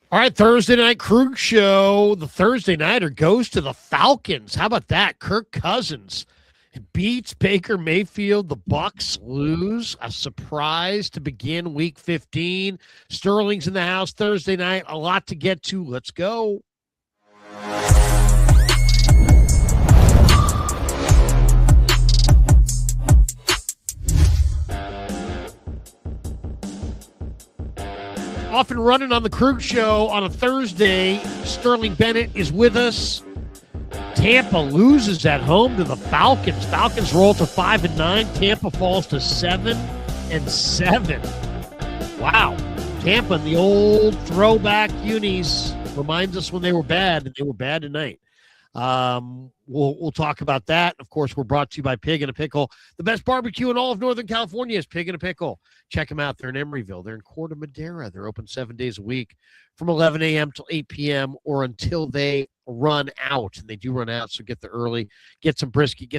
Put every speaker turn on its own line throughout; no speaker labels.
All right, Thursday night Krug show. The Thursday nighter goes to the Falcons. How about that? Kirk Cousins beats Baker Mayfield. The Bucks lose. A surprise to begin Week 15. Sterling's in the house Thursday night. A lot to get to. Let's go. Off and running on the Krug show on a Thursday. Sterling Bennett is with us. Tampa loses at home to the Falcons. Falcons roll to 5-9. Tampa falls to 7-7. Wow. Tampa in the old throwback unis reminds us when they were bad, and they were bad tonight. We'll talk about that. Of course, we're brought to you by Pig and a Pickle. The best barbecue in all of Northern California is Pig and a Pickle. Check them out. They're in Emeryville. They're in Corte Madera. They're open 7 days a week from 11 a.m. till 8 p.m. or until they run out. And they do run out, so get there early. Get some brisket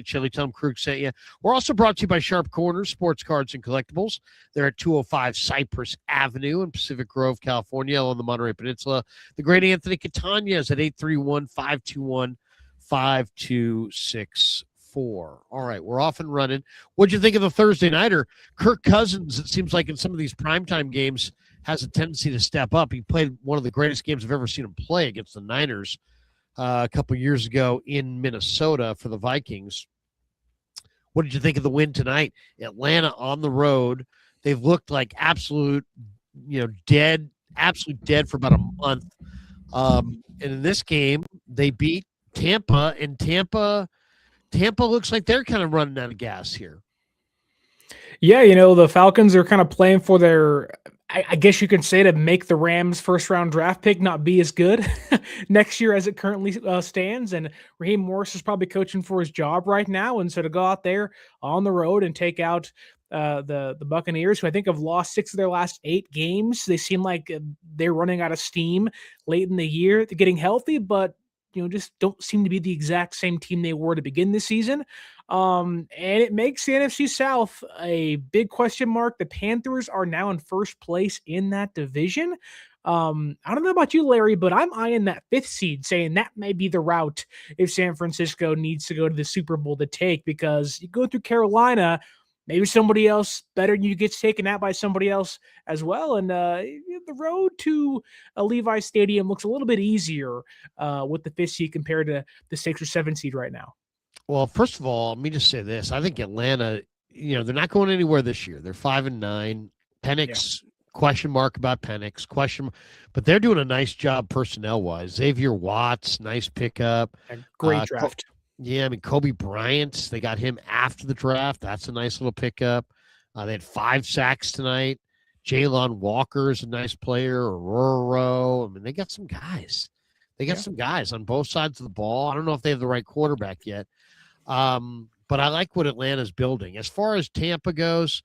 chili. Tell them Krug sent you. We're also brought to you by Sharp Corners, Sports Cards and Collectibles. They're at 205 Cypress Avenue in Pacific Grove, California, on the Monterey Peninsula. The great Anthony Catania is at 831-521-5264. All right, we're off and running. What'd you think of the Thursday nighter? Kirk Cousins, it seems like in some of these primetime games, has a tendency to step up. He played one of the greatest games I've ever seen him play against the Niners a couple years ago in Minnesota for the Vikings. What did you think of the win tonight? Atlanta on the road. They've looked like absolute dead for about a month. And in this game, they beat Tampa, and Tampa looks like they're kind of running out of gas here.
Yeah, the Falcons are kind of playing for their, I guess you can say, to make the Rams' first-round draft pick not be as good next year as it currently stands. And Raheem Morris is probably coaching for his job right now. And so to go out there on the road and take out the Buccaneers, who I think have lost 6 of their last 8 games. They seem like they're running out of steam late in the year. They're getting healthy, but just don't seem to be the exact same team they were to begin this season. And it makes the NFC South a big question mark. The Panthers are now in first place in that division. I don't know about you, Larry, but I'm eyeing that 5th seed, saying that may be the route if San Francisco needs to go to the Super Bowl to take, because you go through Carolina, maybe somebody else better than you gets taken out by somebody else as well. And the road to Levi Stadium looks a little bit easier with the 5th seed compared to the 6th or 7th seed right now.
Well, first of all, let me just say this. I think Atlanta, they're not going anywhere this year. They're 5-9. Penix, question mark about Penix, but they're doing a nice job personnel-wise. Xavier Watts, nice pickup.
Great draft.
Kobe Bryant, they got him after the draft. That's a nice little pickup. They had 5 sacks tonight. Jalen Walker is a nice player. Aurora. They got some guys. They got some guys on both sides of the ball. I don't know if they have the right quarterback yet. But I like what Atlanta's building. As far as Tampa goes,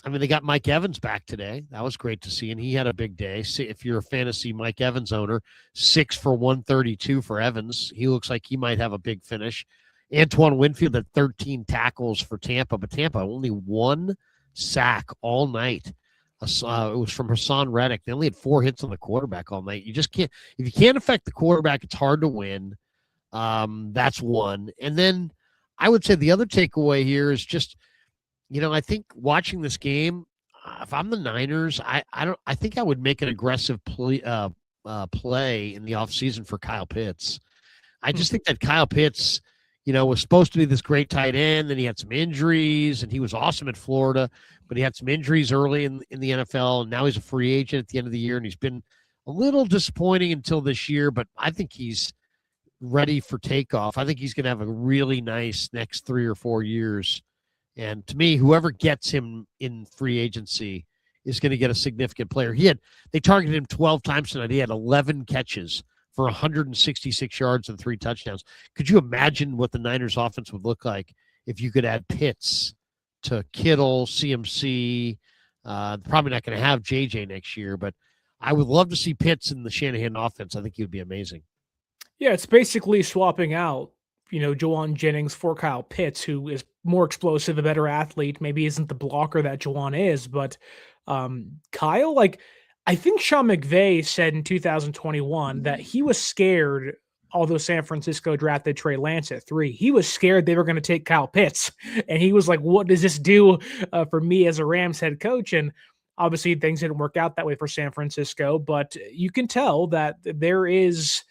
they got Mike Evans back today. That was great to see, and he had a big day. If you're a fantasy Mike Evans owner, 6 for 132 for Evans. He looks like he might have a big finish. Antoine Winfield had 13 tackles for Tampa, but Tampa only 1 sack all night. It was from Hassan Reddick. They only had 4 hits on the quarterback all night. You just can't – if you can't affect the quarterback, it's hard to win. That's one. And then I would say the other takeaway here is just – I think watching this game, if I'm the Niners, I think I would make an aggressive play in the offseason for Kyle Pitts. I just think that Kyle Pitts, was supposed to be this great tight end. Then he had some injuries, and he was awesome at Florida, but he had some injuries early in the NFL, and now he's a free agent at the end of the year, and he's been a little disappointing until this year, but I think he's ready for takeoff. I think he's going to have a really nice next 3 or 4 years. And to me, whoever gets him in free agency is going to get a significant player. They targeted him 12 times tonight. He had 11 catches for 166 yards and 3 touchdowns. Could you imagine what the Niners offense would look like if you could add Pitts to Kittle, CMC? Probably not going to have JJ next year, but I would love to see Pitts in the Shanahan offense. I think he would be amazing.
Yeah, it's basically swapping out Juwan Jennings for Kyle Pitts, who is more explosive, a better athlete, maybe isn't the blocker that Juwan is, but Kyle, I think Sean McVay said in 2021 that he was scared, although San Francisco drafted Trey Lance at 3. He was scared they were going to take Kyle Pitts. And he was like, what does this do for me as a Rams head coach? And obviously things didn't work out that way for San Francisco, but you can tell that there is,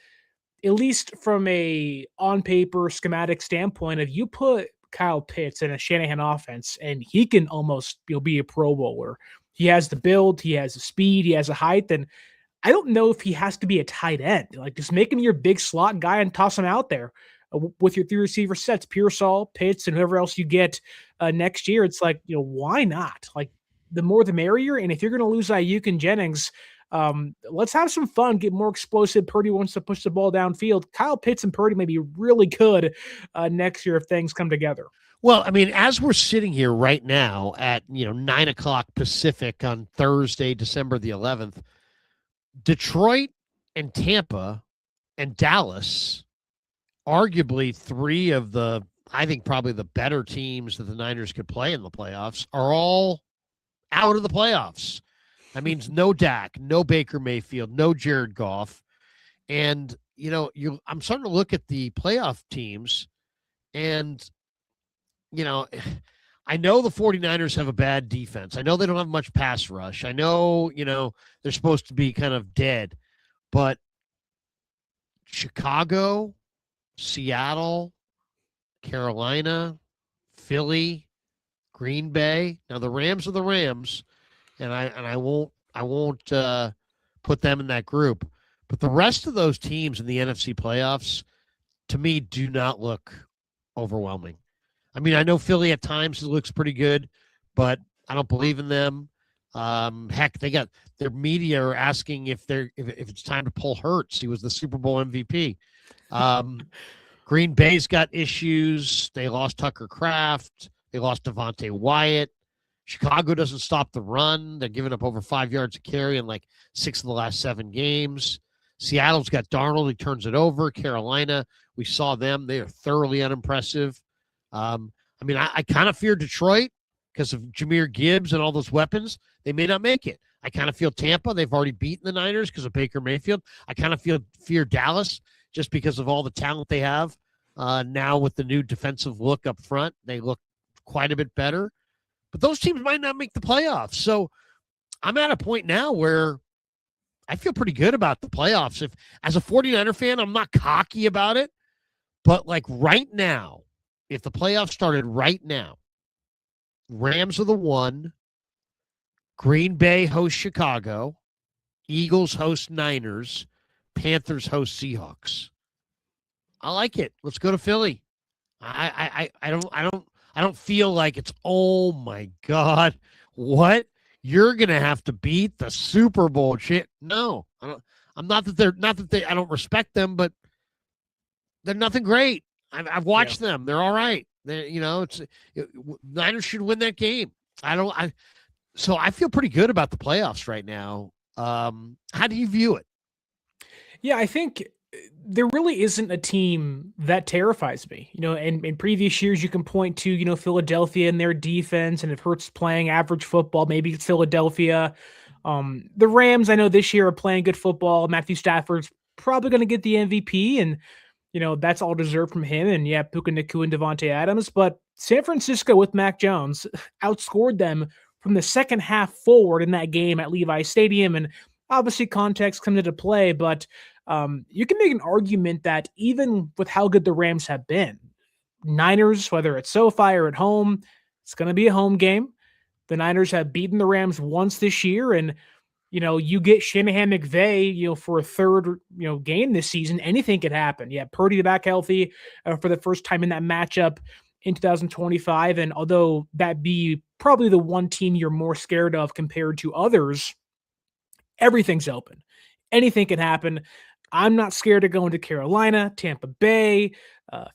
at least from a on paper schematic standpoint, if you put Kyle Pitts in a Shanahan offense and he can almost be a Pro Bowler. He has the build, he has the speed, he has the height, and I don't know if he has to be a tight end. Like, just make him your big slot guy and toss him out there with your 3 receiver sets, Pearsall, Pitts, and whoever else you get next year. It's like, why not? Like, the more the merrier. And if you're going to lose Ayuk and Jennings, let's have some fun, get more explosive. Purdy wants to push the ball downfield. Kyle Pitts and Purdy may be really good next year if things come together.
Well, I mean, as we're sitting here right now at 9:00 Pacific on Thursday, December the 11th, Detroit and Tampa and Dallas, arguably 3 of the, I think probably the better teams that the Niners could play in the playoffs, are all out of the playoffs. That means no Dak, no Baker Mayfield, no Jared Goff. And, I'm starting to look at the playoff teams and, I know the 49ers have a bad defense. I know they don't have much pass rush. I know, they're supposed to be kind of dead. But Chicago, Seattle, Carolina, Philly, Green Bay. Now the Rams are the Rams, and I won't put them in that group. But the rest of those teams in the NFC playoffs, to me, do not look overwhelming. I mean, I know Philly at times looks pretty good, but I don't believe in them. Heck, they got their media are asking if it's time to pull Hurts. He was the Super Bowl MVP. Green Bay's got issues. They lost Tucker Kraft. They lost Devontae Wyatt. Chicago doesn't stop the run. They're giving up over 5 yards a carry in like 6 of the last 7 games. Seattle's got Darnold. He turns it over. Carolina, we saw them. They are thoroughly unimpressive. I kind of fear Detroit because of Jahmyr Gibbs and all those weapons. They may not make it. I kind of feel Tampa. They've already beaten the Niners because of Baker Mayfield. I kind of fear Dallas just because of all the talent they have. Now with the new defensive look up front, they look quite a bit better. But those teams might not make the playoffs. So I'm at a point now where I feel pretty good about the playoffs. If as a 49er fan, I'm not cocky about it. But like right now, if the playoffs started right now, Rams are the 1, Green Bay hosts Chicago, Eagles host Niners, Panthers host Seahawks. I like it. Let's go to Philly. I don't feel like it's, oh my God, what? You're gonna have to beat the Super Bowl shit. No, I don't. I'm not that they. I don't respect them, but they're nothing great. I've watched them. They're all right. Niners should win that game. So I feel pretty good about the playoffs right now. How do you view it?
Yeah, I think there really isn't a team that terrifies me. In previous years, you can point to, Philadelphia and their defense, and if Hurts playing average football, maybe it's Philadelphia. The Rams, I know this year are playing good football. Matthew Stafford's probably going to get the MVP, and that's all deserved from him. And yeah, Puka Nacua and Devontae Adams. But San Francisco with Mac Jones outscored them from the second half forward in that game at Levi Stadium. And obviously context comes into play, but you can make an argument that even with how good the Rams have been, Niners, whether it's SoFi or at home, it's going to be a home game. The Niners have beaten the Rams once this year, and you get Shanahan McVay, for a third, game this season, anything could happen. Yeah, Purdy back healthy for the first time in that matchup in 2025. And although that be probably the one team you're more scared of compared to others, everything's open. Anything can happen. I'm not scared of going to Carolina, Tampa Bay,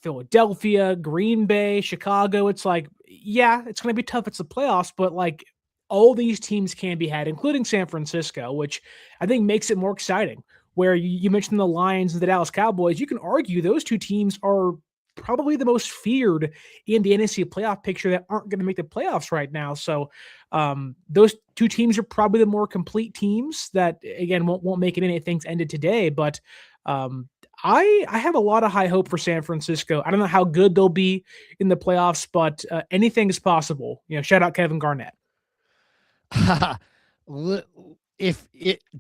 Philadelphia, Green Bay, Chicago. It's like, yeah, it's going to be tough. It's the playoffs, but like, all these teams can be had, including San Francisco, which I think makes it more exciting. Where you mentioned the Lions and the Dallas Cowboys, you can argue those two teams are probably the most feared in the NFC playoff picture that aren't going to make the playoffs right now. So Those two teams are probably the more complete teams that, again, won't make it in if things ended today. But I have a lot of high hope for San Francisco. I don't know how good they'll be in the playoffs, but anything is possible. Shout out Kevin Garnett.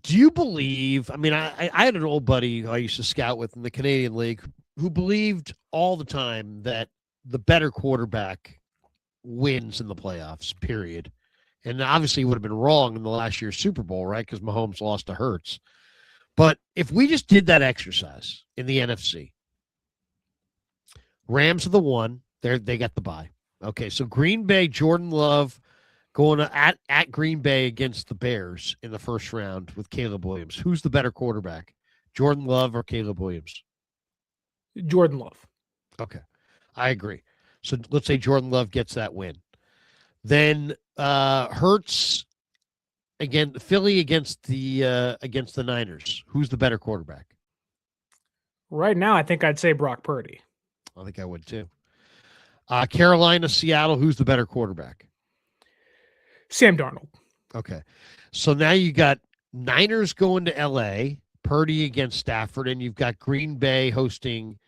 Do you believe? I mean, I had an old buddy who I used to scout with in the Canadian League who believed all the time that the better quarterback wins in the playoffs, period. And obviously, he would have been wrong in the last year's Super Bowl, right? Because Mahomes lost to Hurts. But if we just did that exercise in the NFC, Rams are the one. They got the bye. Okay, so Green Bay, Jordan Love going at Green Bay against the Bears in the first round with Caleb Williams. Who's the better quarterback, Jordan Love or Caleb Williams?
Jordan Love.
Okay, I agree. So let's say Jordan Love gets that win. Then Hurts again, Philly against the Niners. Who's the better quarterback?
Right now, I think I'd say Brock Purdy.
I think I would too. Carolina, Seattle. Who's the better quarterback?
Sam Darnold.
Okay, so now you got Niners going to L.A., Purdy against Stafford, and you've got Green Bay hosting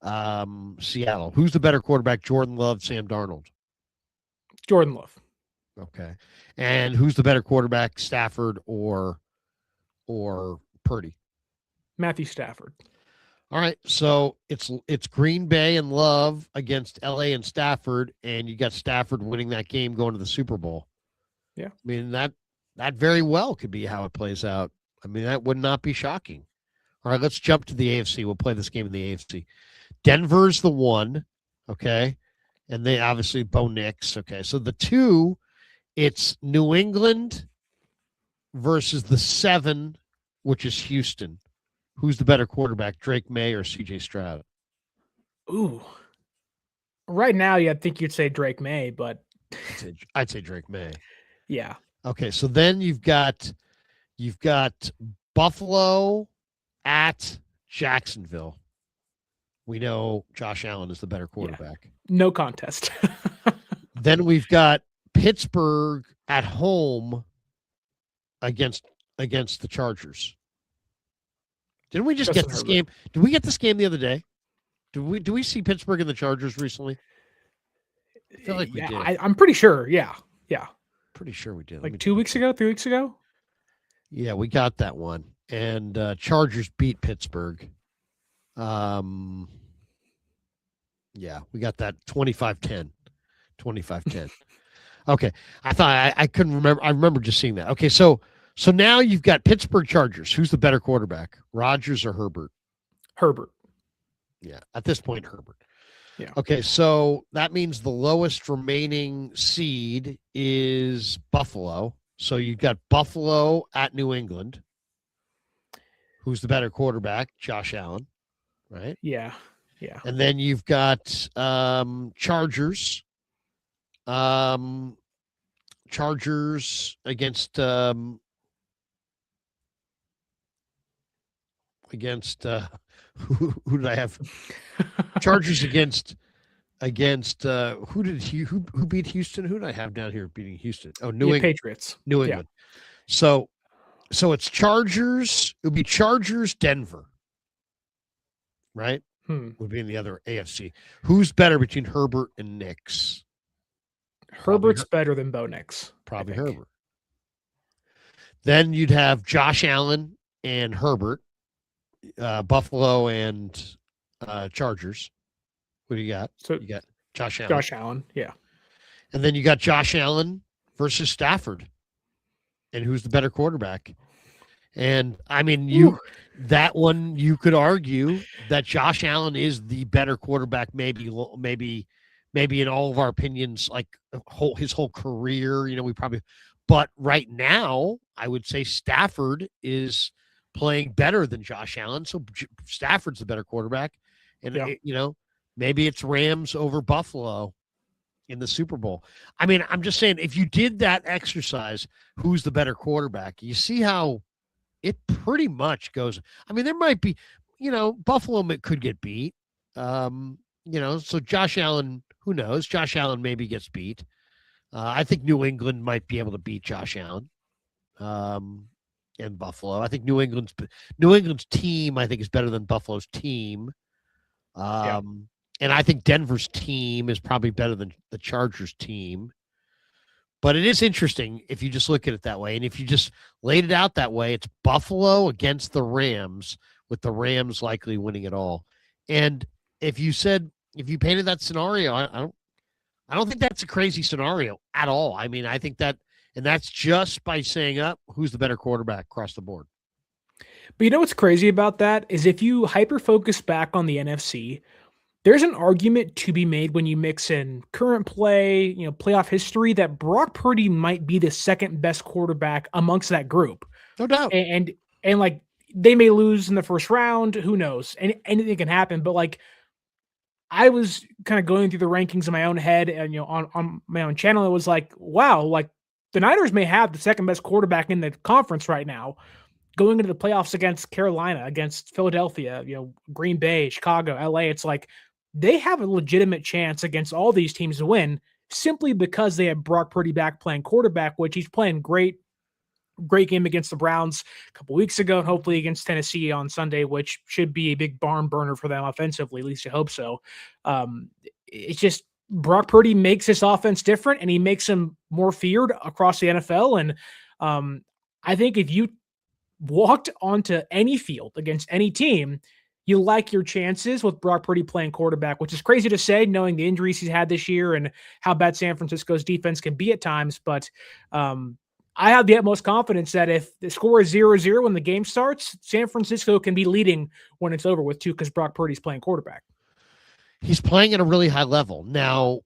Seattle. Who's the better quarterback? Jordan Love, Sam Darnold.
Jordan Love.
Okay, and who's the better quarterback, Stafford or Purdy?
Matthew Stafford.
All right, so it's Green Bay and Love against L.A. and Stafford, and you got Stafford winning that game, going to the Super Bowl.
Yeah,
I mean that very well could be how it plays out. I mean, that would not be shocking. All right, let's jump to the AFC. We'll play this game in the AFC. Denver's the one, okay, and they obviously Bo Nix. Okay, so the two, it's New England versus the 7, which is Houston. Who's the better quarterback, Drake May or C.J. Stroud?
Ooh, right now, I think you'd say Drake May, but
I'd say Drake May.
Yeah.
Okay, so then you've got Buffalo at Jacksonville. We know Josh Allen is the better quarterback.
Yeah. No contest.
Then we've got Pittsburgh at home against the Chargers. Didn't we just get this game? Did we get this game the other day? Do we see Pittsburgh and the Chargers recently? I feel like we did.
I'm pretty sure. Yeah.
Pretty sure we did.
Like 2 weeks ago, 3 weeks ago?
Yeah, we got that one. And Chargers beat Pittsburgh. Yeah, we got that 25-10. 25-10. Okay. I thought I couldn't remember. I remember just seeing that. Okay, so now you've got Pittsburgh Chargers. Who's the better quarterback, Rodgers or Herbert?
Herbert.
Yeah, at this point, Herbert.
Yeah.
Okay, so that means the lowest remaining seed is Buffalo. So you've got Buffalo at New England. Who's the better quarterback? Josh Allen, right?
Yeah.
And then you've got Chargers. Chargers against who did I have? Chargers against who beat Houston? Who did I have down here beating Houston? Oh, New England
Patriots.
New England. Yeah. So it's Chargers. It would be Chargers, Denver, right? Would be in the other AFC. Who's better between Herbert and Nix?
Herbert's better than Bo Nix.
Probably Herbert. Then you'd have Josh Allen and Herbert, Buffalo and Chargers. What do you got?
So
you got Josh Allen.
Josh Allen, yeah.
And then you got Josh Allen versus Stafford. And who's the better quarterback? And I mean, that one you could argue that Josh Allen is the better quarterback, maybe in all of our opinions, like his whole career. But right now, I would say Stafford is playing better than Josh Allen. So Stafford's the better quarterback. And, maybe it's Rams over Buffalo in the Super Bowl. I mean, I'm just saying, if you did that exercise, who's the better quarterback? You see how it pretty much goes. I mean, there might be, Buffalo could get beat. So Josh Allen, who knows? Josh Allen maybe gets beat. I think New England might be able to beat Josh Allen in Buffalo. I think New England's team, I think, is better than Buffalo's team.
Yeah.
And I think Denver's team is probably better than the Chargers team. But it is interesting if you just look at it that way. And if you just laid it out that way, it's Buffalo against the Rams, with the Rams likely winning it all. And if you painted that scenario, I don't think that's a crazy scenario at all. I mean, I think that, and that's just by saying up who's the better quarterback across the board.
But you know what's crazy about that is if you hyper focus back on the NFC, there's an argument to be made when you mix in current play, playoff history, that Brock Purdy might be the second best quarterback amongst that group.
No doubt.
And like, they may lose in the first round. Who knows? Anything can happen. But like, I was kind of going through the rankings in my own head and, on my own channel, it was like, wow, like the Niners may have the second best quarterback in the conference right now, going into the playoffs against Carolina, against Philadelphia, Green Bay, Chicago, LA. It's like they have a legitimate chance against all these teams to win simply because they have Brock Purdy back playing quarterback, which he's playing great game against the Browns a couple weeks ago, and hopefully against Tennessee on Sunday, which should be a big barn burner for them offensively. At least I hope so. It's just Brock Purdy makes this offense different, and he makes them more feared across the NFL. And I think if you walked onto any field against any team, you like your chances with Brock Purdy playing quarterback, which is crazy to say, knowing the injuries he's had this year and how bad San Francisco's defense can be at times. But I have the utmost confidence that if the score is 0-0 when the game starts, San Francisco can be leading when it's over with too, because Brock Purdy's playing quarterback.
He's playing at a really high level. Now,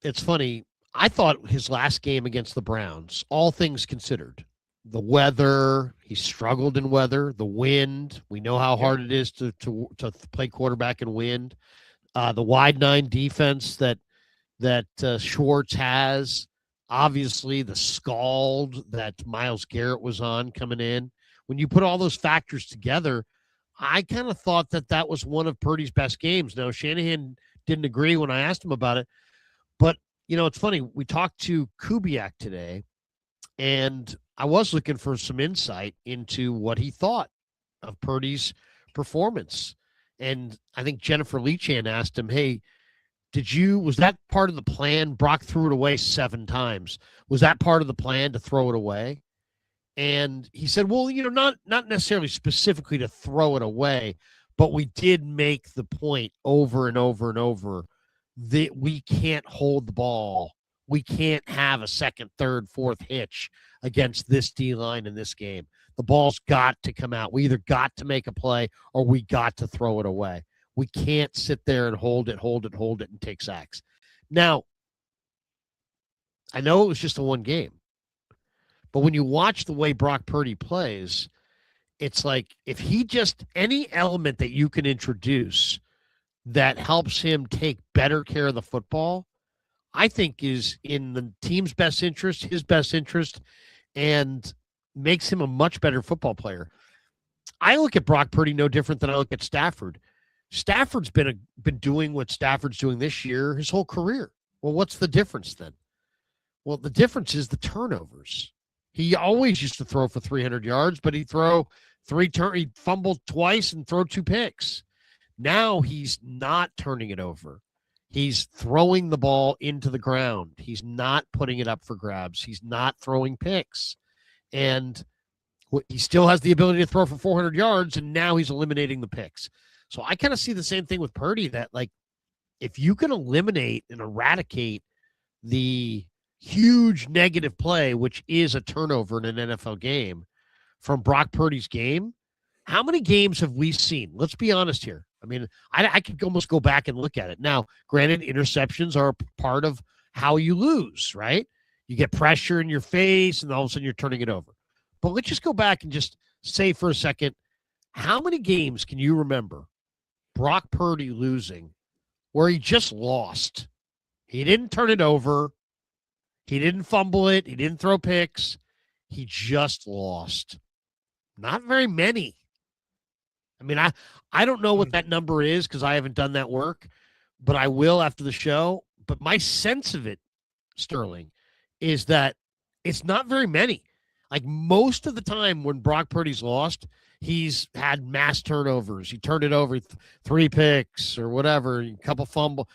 it's funny. I thought his last game against the Browns, all things considered, the weather, he struggled in weather, the wind. We know how hard it is to play quarterback in wind. The wide nine defense that Schwartz has. Obviously, the scald that Myles Garrett was on coming in. When you put all those factors together, I kind of thought that was one of Purdy's best games. Now, Shanahan didn't agree when I asked him about it. But, it's funny. We talked to Kubiak today, and I was looking for some insight into what he thought of Purdy's performance. And I think Jennifer Leachan asked him, hey, was that part of the plan? Brock threw it away 7 times. Was that part of the plan to throw it away? And he said, well, not necessarily specifically to throw it away, but we did make the point over and over and over that we can't hold the ball. We can't have a second, third, fourth hitch against this D-line in this game. The ball's got to come out. We either got to make a play or we got to throw it away. We can't sit there and hold it, and take sacks. Now, I know it was just a one game, but when you watch the way Brock Purdy plays, it's like if he just, any element that you can introduce that helps him take better care of the football, I think is in the team's best interest, his best interest, and makes him a much better football player. I look at Brock Purdy no different than I look at Stafford. Stafford's been doing what Stafford's doing this year his whole career. Well, what's the difference then? Well, the difference is the turnovers. He always used to throw for 300 yards, but he'd fumble twice and throw 2 picks. Now he's not turning it over. He's throwing the ball into the ground. He's not putting it up for grabs. He's not throwing picks. And he still has the ability to throw for 400 yards, and now he's eliminating the picks. So I kind of see the same thing with Purdy, that like if you can eliminate and eradicate the huge negative play, which is a turnover in an NFL game, from Brock Purdy's game, how many games have we seen? Let's be honest here. I mean, I could almost go back and look at it. Now, granted, interceptions are part of how you lose, right? You get pressure in your face, and all of a sudden you're turning it over. But let's just go back and just say for a second, how many games can you remember Brock Purdy losing where he just lost? He didn't turn it over. He didn't fumble it. He didn't throw picks. He just lost. Not very many. I mean, I don't know what that number is because I haven't done that work, but I will after the show. But my sense of it Sterling, is that it's not very many. Like most of the time when Brock Purdy's lost, he's had mass turnovers. He turned it over 3 picks or whatever, a couple fumble.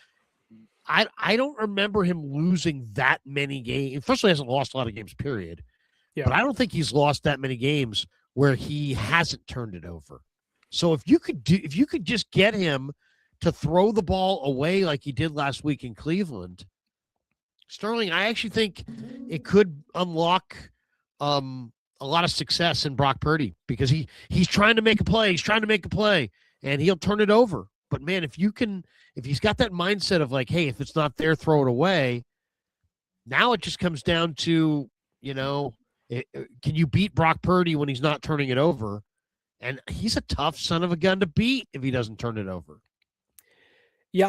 I don't remember him losing that many games. First of all, he hasn't lost a lot of games, period.
Yeah.
But I don't think he's lost that many games where he hasn't turned it over. So if you could just get him to throw the ball away like he did last week in Cleveland, Sterling, I actually think it could unlock a lot of success in Brock Purdy because he's trying to make a play. He's trying to make a play, and he'll turn it over. But, man, if he's got that mindset of like, hey, if it's not there, throw it away, now it just comes down to, can you beat Brock Purdy when he's not turning it over? And he's a tough son of a gun to beat if he doesn't turn it over.
Yeah,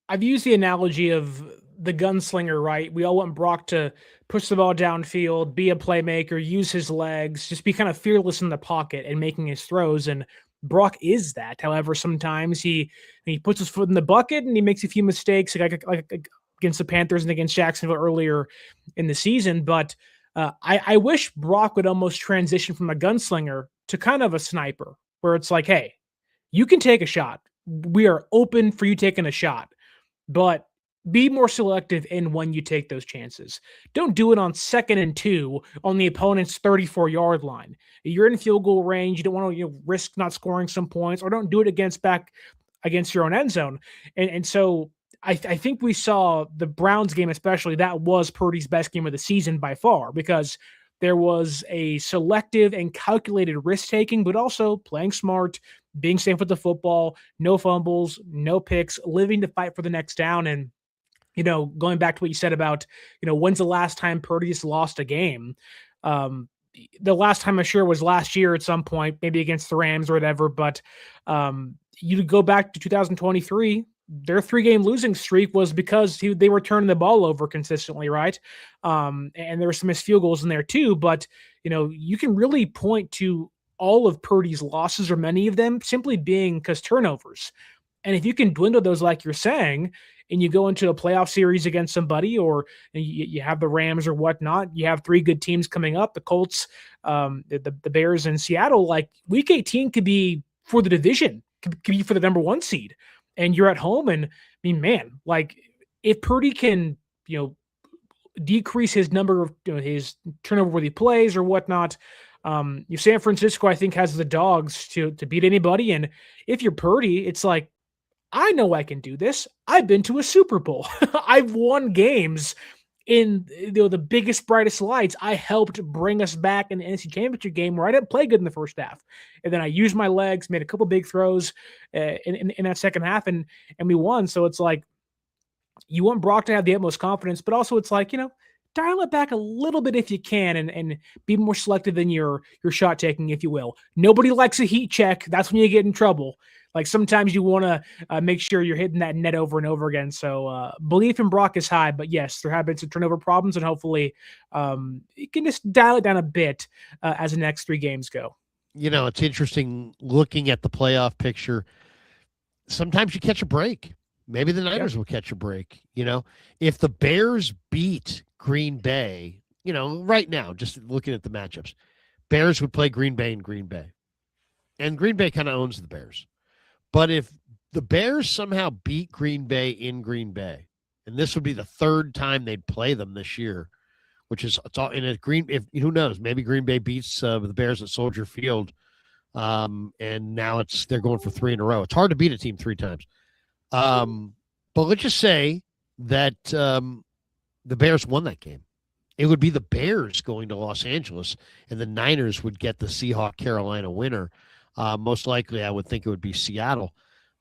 I've used the analogy of the gunslinger, right? We all want Brock to push the ball downfield, be a playmaker, use his legs, just be kind of fearless in the pocket and making his throws. And Brock is that. However, sometimes he puts his foot in the bucket and he makes a few mistakes, like against the Panthers and against Jacksonville earlier in the season. But I wish Brock would almost transition from a gunslinger to kind of a sniper, where it's like, hey, you can take a shot. We are open for you taking a shot, but be more selective in when you take those chances. Don't do it on 2nd and 2 on the opponent's 34-yard line. You're in field goal range. You don't want to risk not scoring some points, or don't do it back against your own end zone. And so I think we saw the Browns game, especially, that was Purdy's best game of the season by far, because there was a selective and calculated risk-taking, but also playing smart, being safe with the football, no fumbles, no picks, living to fight for the next down. And going back to what you said about, when's the last time Purdy's lost a game? The last time I'm sure was last year at some point, maybe against the Rams or whatever. But you go back to 2023, their 3-game losing streak was because they were turning the ball over consistently, right? And there were some missed field goals in there too. But, you can really point to all of Purdy's losses, or many of them, simply being because turnovers. And if you can dwindle those, like you're saying, and you go into a playoff series against somebody, or you have the Rams or whatnot, you have 3 good teams coming up, the Colts, the Bears, and Seattle, like week 18 could be for the division, could be for the number 1 seed. And you're at home, and I mean, man, like if Purdy can, decrease his number of his turnover where he plays or whatnot, San Francisco, I think, has the dogs to beat anybody. And if you're Purdy, it's like, I know I can do this. I've been to a Super Bowl. I've won games in the biggest, brightest lights. I helped bring us back in the NFC Championship game where I didn't play good in the first half. And then I used my legs, made a couple big throws in that second half, and we won. So it's like, you want Brock to have the utmost confidence, but also it's like, dial it back a little bit if you can, and be more selective in your shot taking, if you will. Nobody likes a heat check. That's when you get in trouble. Like sometimes you want to make sure you're hitting that net over and over again. So belief in Brock is high, but yes, there have been some turnover problems, and hopefully you can just dial it down a bit as the next 3 games go.
It's interesting looking at the playoff picture. Sometimes you catch a break. Maybe the Niners will catch a break. If the Bears beat Green Bay, right now, just looking at the matchups, Bears would play Green Bay in Green Bay. And Green Bay kind of owns the Bears. But if the Bears somehow beat Green Bay in Green Bay, and this would be the 3rd time they'd play them this year, which is it's all in a who knows, maybe Green Bay beats the Bears at Soldier Field, and now they're going for 3 in a row. It's hard to beat a team 3 times. But let's just say that the Bears won that game. It would be the Bears going to Los Angeles, and the Niners would get the Seahawks-Carolina winner. Most likely, I would think it would be Seattle.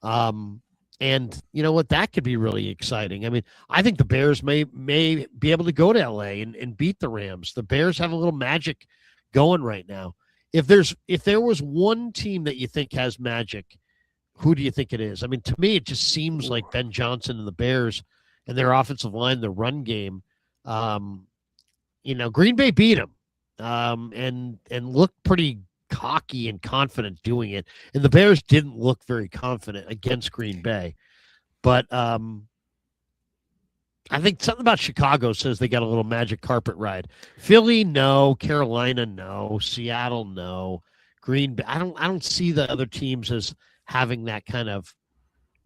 And you know what? That could be really exciting. I mean, I think the Bears may be able to go to L.A. and beat the Rams. The Bears have a little magic going right now. If there was one team that you think has magic, who do you think it is? I mean, to me, it just seems like Ben Johnson and the Bears and their offensive line, the run game. Green Bay beat them and looked pretty cocky and confident doing it. And the Bears didn't look very confident against Green Bay. But I think something about Chicago says they got a little magic carpet ride. Philly, no. Carolina, no. Seattle, no. Green Bay. I don't see the other teams as having that kind of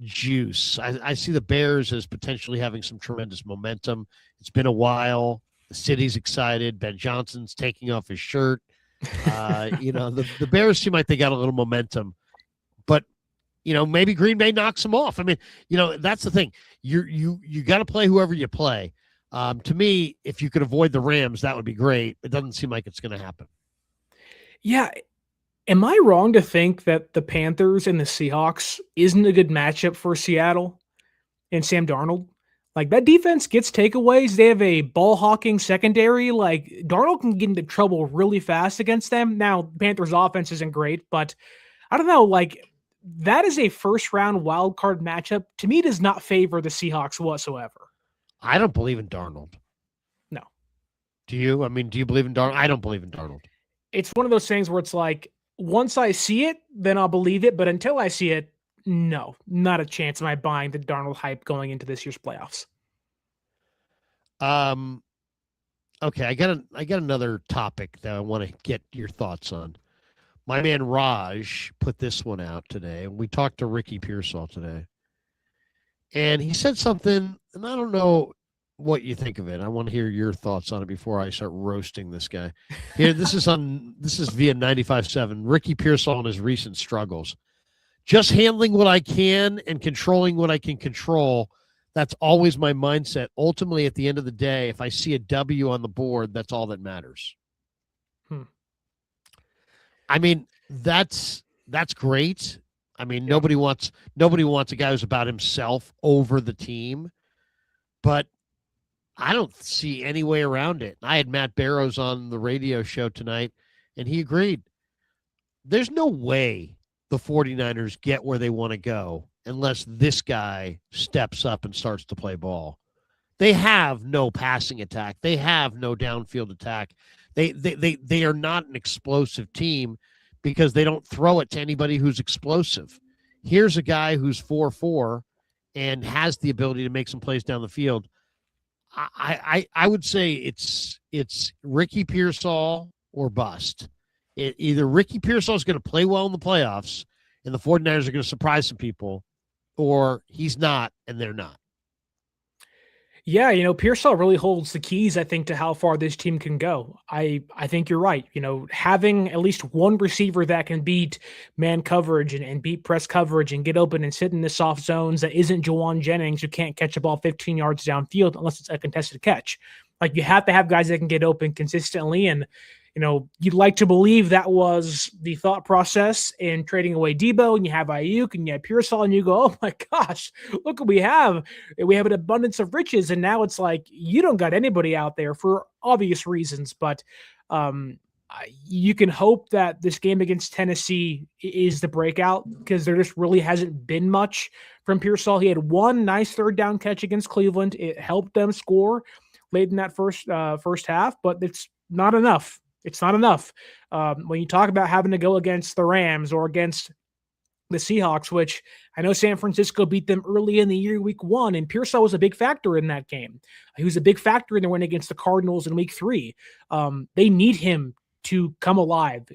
juice. I see the Bears as potentially having some tremendous momentum. It's been a while. The city's excited. Ben Johnson's taking off his shirt. The Bears seem like they got a little momentum, but maybe Green Bay knocks them off. I mean, that's the thing. You got to play whoever you play. To me, if you could avoid the Rams, that would be great. It doesn't seem like it's going to happen.
Yeah. Am I wrong to think that the Panthers and the Seahawks isn't a good matchup for Seattle and Sam Darnold? Like, that defense gets takeaways. They have a ball hawking secondary. Like, Darnold can get into trouble really fast against them. Now, Panthers offense isn't great, but I don't know. Like, that is a first round wild card matchup. To me, does not favor the Seahawks whatsoever.
I don't believe in Darnold.
No.
Do you? I mean, do you believe in Darnold? I don't believe in Darnold.
It's one of those things where it's like, once I see it, then I'll believe it. But until I see it, no, not a chance am I buying the Darnold hype going into this year's playoffs.
Okay, I got another topic that I want to get your thoughts on. My man Raj put this one out today, and we talked to Ricky Pearsall today. And he said something, and I don't know what you think of it. I want to hear your thoughts on it before I start roasting this guy. Here, this is via 95.7. Ricky Pearsall and his recent struggles. Just handling what I can and controlling what I can control. That's always my mindset. Ultimately, at the end of the day, if I see a W on the board, that's all that matters. I mean, that's great. I mean, nobody wants a guy who's about himself over the team, but I don't see any way around it. I had Matt Barrows on the radio show tonight, and he agreed. There's no way the 49ers get where they want to go unless this guy steps up and starts to play ball. They have no passing attack. They have no downfield attack. They are not an explosive team because they don't throw it to anybody who's explosive. Here's a guy who's 4-4 and has the ability to make some plays down the field. I would say it's Ricky Pearsall or bust. Either Ricky Pearsall is going to play well in the playoffs and the 49ers are going to surprise some people, or he's not and they're not.
Yeah, Pearsall really holds the keys, I think, to how far this team can go. I think you're right. Having at least one receiver that can beat man coverage and beat press coverage and get open and sit in the soft zones that isn't Juwan Jennings, who can't catch a ball 15 yards downfield unless it's a contested catch. Like, you have to have guys that can get open consistently. And, you'd like to believe that was the thought process in trading away Debo, and you have Ayuk and you have Pearsall, and you go, oh my gosh, look what we have. We have an abundance of riches. And now it's like, you don't got anybody out there for obvious reasons, but you can hope that this game against Tennessee is the breakout, because there just really hasn't been much from Pearsall. He had one nice third down catch against Cleveland. It helped them score late in that first half, but it's not enough. It's not enough. When you talk about having to go against the Rams or against the Seahawks, which I know San Francisco beat them early in the year, week 1, and Pearsall was a big factor in that game. He was a big factor in the win against the Cardinals in week 3. They need him to come alive,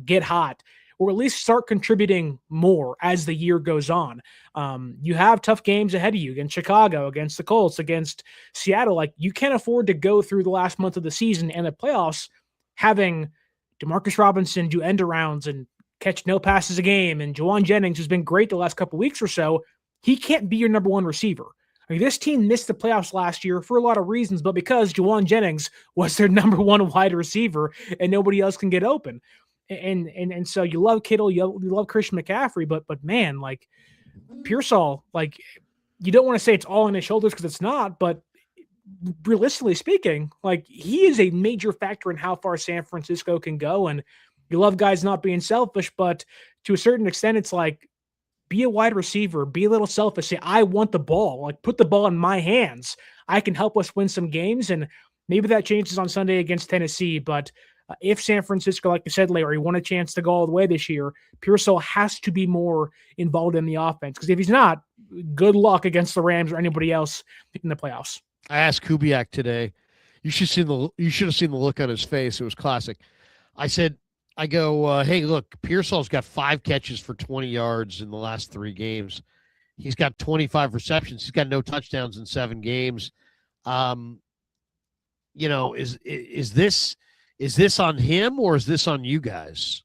get hot, or at least start contributing more as the year goes on. You have tough games ahead of you against Chicago, against the Colts, against Seattle. Like, you can't afford to go through the last month of the season and the playoffs having Demarcus Robinson do end arounds and catch no passes a game, and Juwan Jennings, who's been great the last couple weeks or so. He can't be your number one receiver. I mean, this team missed the playoffs last year for a lot of reasons, but because Juwan Jennings was their number one wide receiver and nobody else can get open. And so you love Kittle, you love Christian McCaffrey, but man, like, Pearsall, like, you don't want to say it's all on his shoulders, because it's not, but realistically speaking, like, he is a major factor in how far San Francisco can go. And you love guys not being selfish, but to a certain extent, it's like, be a wide receiver, be a little selfish, say, I want the ball, like, put the ball in my hands. I can help us win some games. And maybe that changes on Sunday against Tennessee. But if San Francisco, like you said, Larry, want a chance to go all the way this year, Pearsall has to be more involved in the offense. Because if he's not, good luck against the Rams or anybody else in the playoffs.
I asked Kubiak today. You should have seen the look on his face. It was classic. I said, I go, hey, look, Pearsall's got 5 catches for 20 yards in the last 3 games. He's got 25 receptions. He's got no touchdowns in 7 games. Um, is this on him or is this on you guys?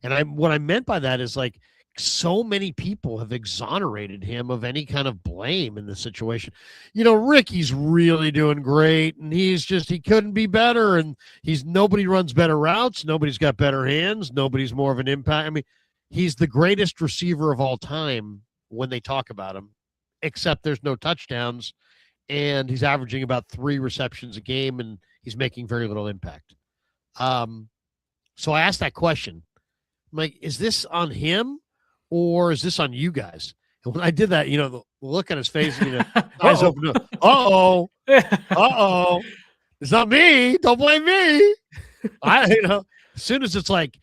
And what I meant by that is like so many people have exonerated him of any kind of blame in this situation. Ricky's really doing great, and he couldn't be better, and nobody runs better routes, nobody's got better hands, nobody's more of an impact. I mean, he's the greatest receiver of all time when they talk about him, except there's no touchdowns, and he's averaging about 3 receptions a game, and he's making very little impact. So I asked that question. I'm like, is this on him or is this on you guys? And when I did that, the look on his face, eyes open up. Uh-oh. It's not me. Don't blame me. As soon as it's like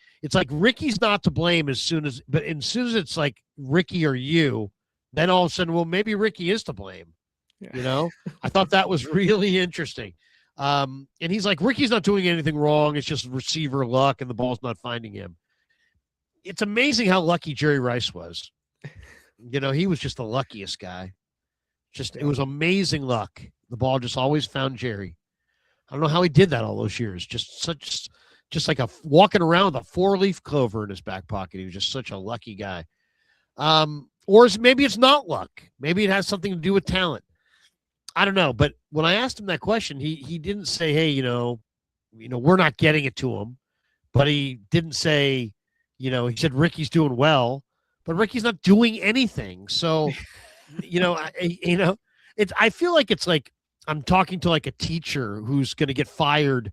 Ricky's not to blame as soon as it's like Ricky or you, then all of a sudden, well, maybe Ricky is to blame. Yeah. I thought that was really interesting. And he's like, Ricky's not doing anything wrong. It's just receiver luck and the ball's not finding him. It's amazing how lucky Jerry Rice was. He was just the luckiest guy. It was amazing luck. The ball just always found Jerry. I don't know how he did that all those years. Just like walking around with a 4-leaf clover in his back pocket. He was just such a lucky guy. Or maybe it's not luck. Maybe it has something to do with talent. I don't know. But when I asked him that question, he didn't say, hey, we're not getting it to him. But he didn't say, he said Ricky's doing well, but Ricky's not doing anything. So, I feel like it's like I'm talking to like a teacher who's going to get fired,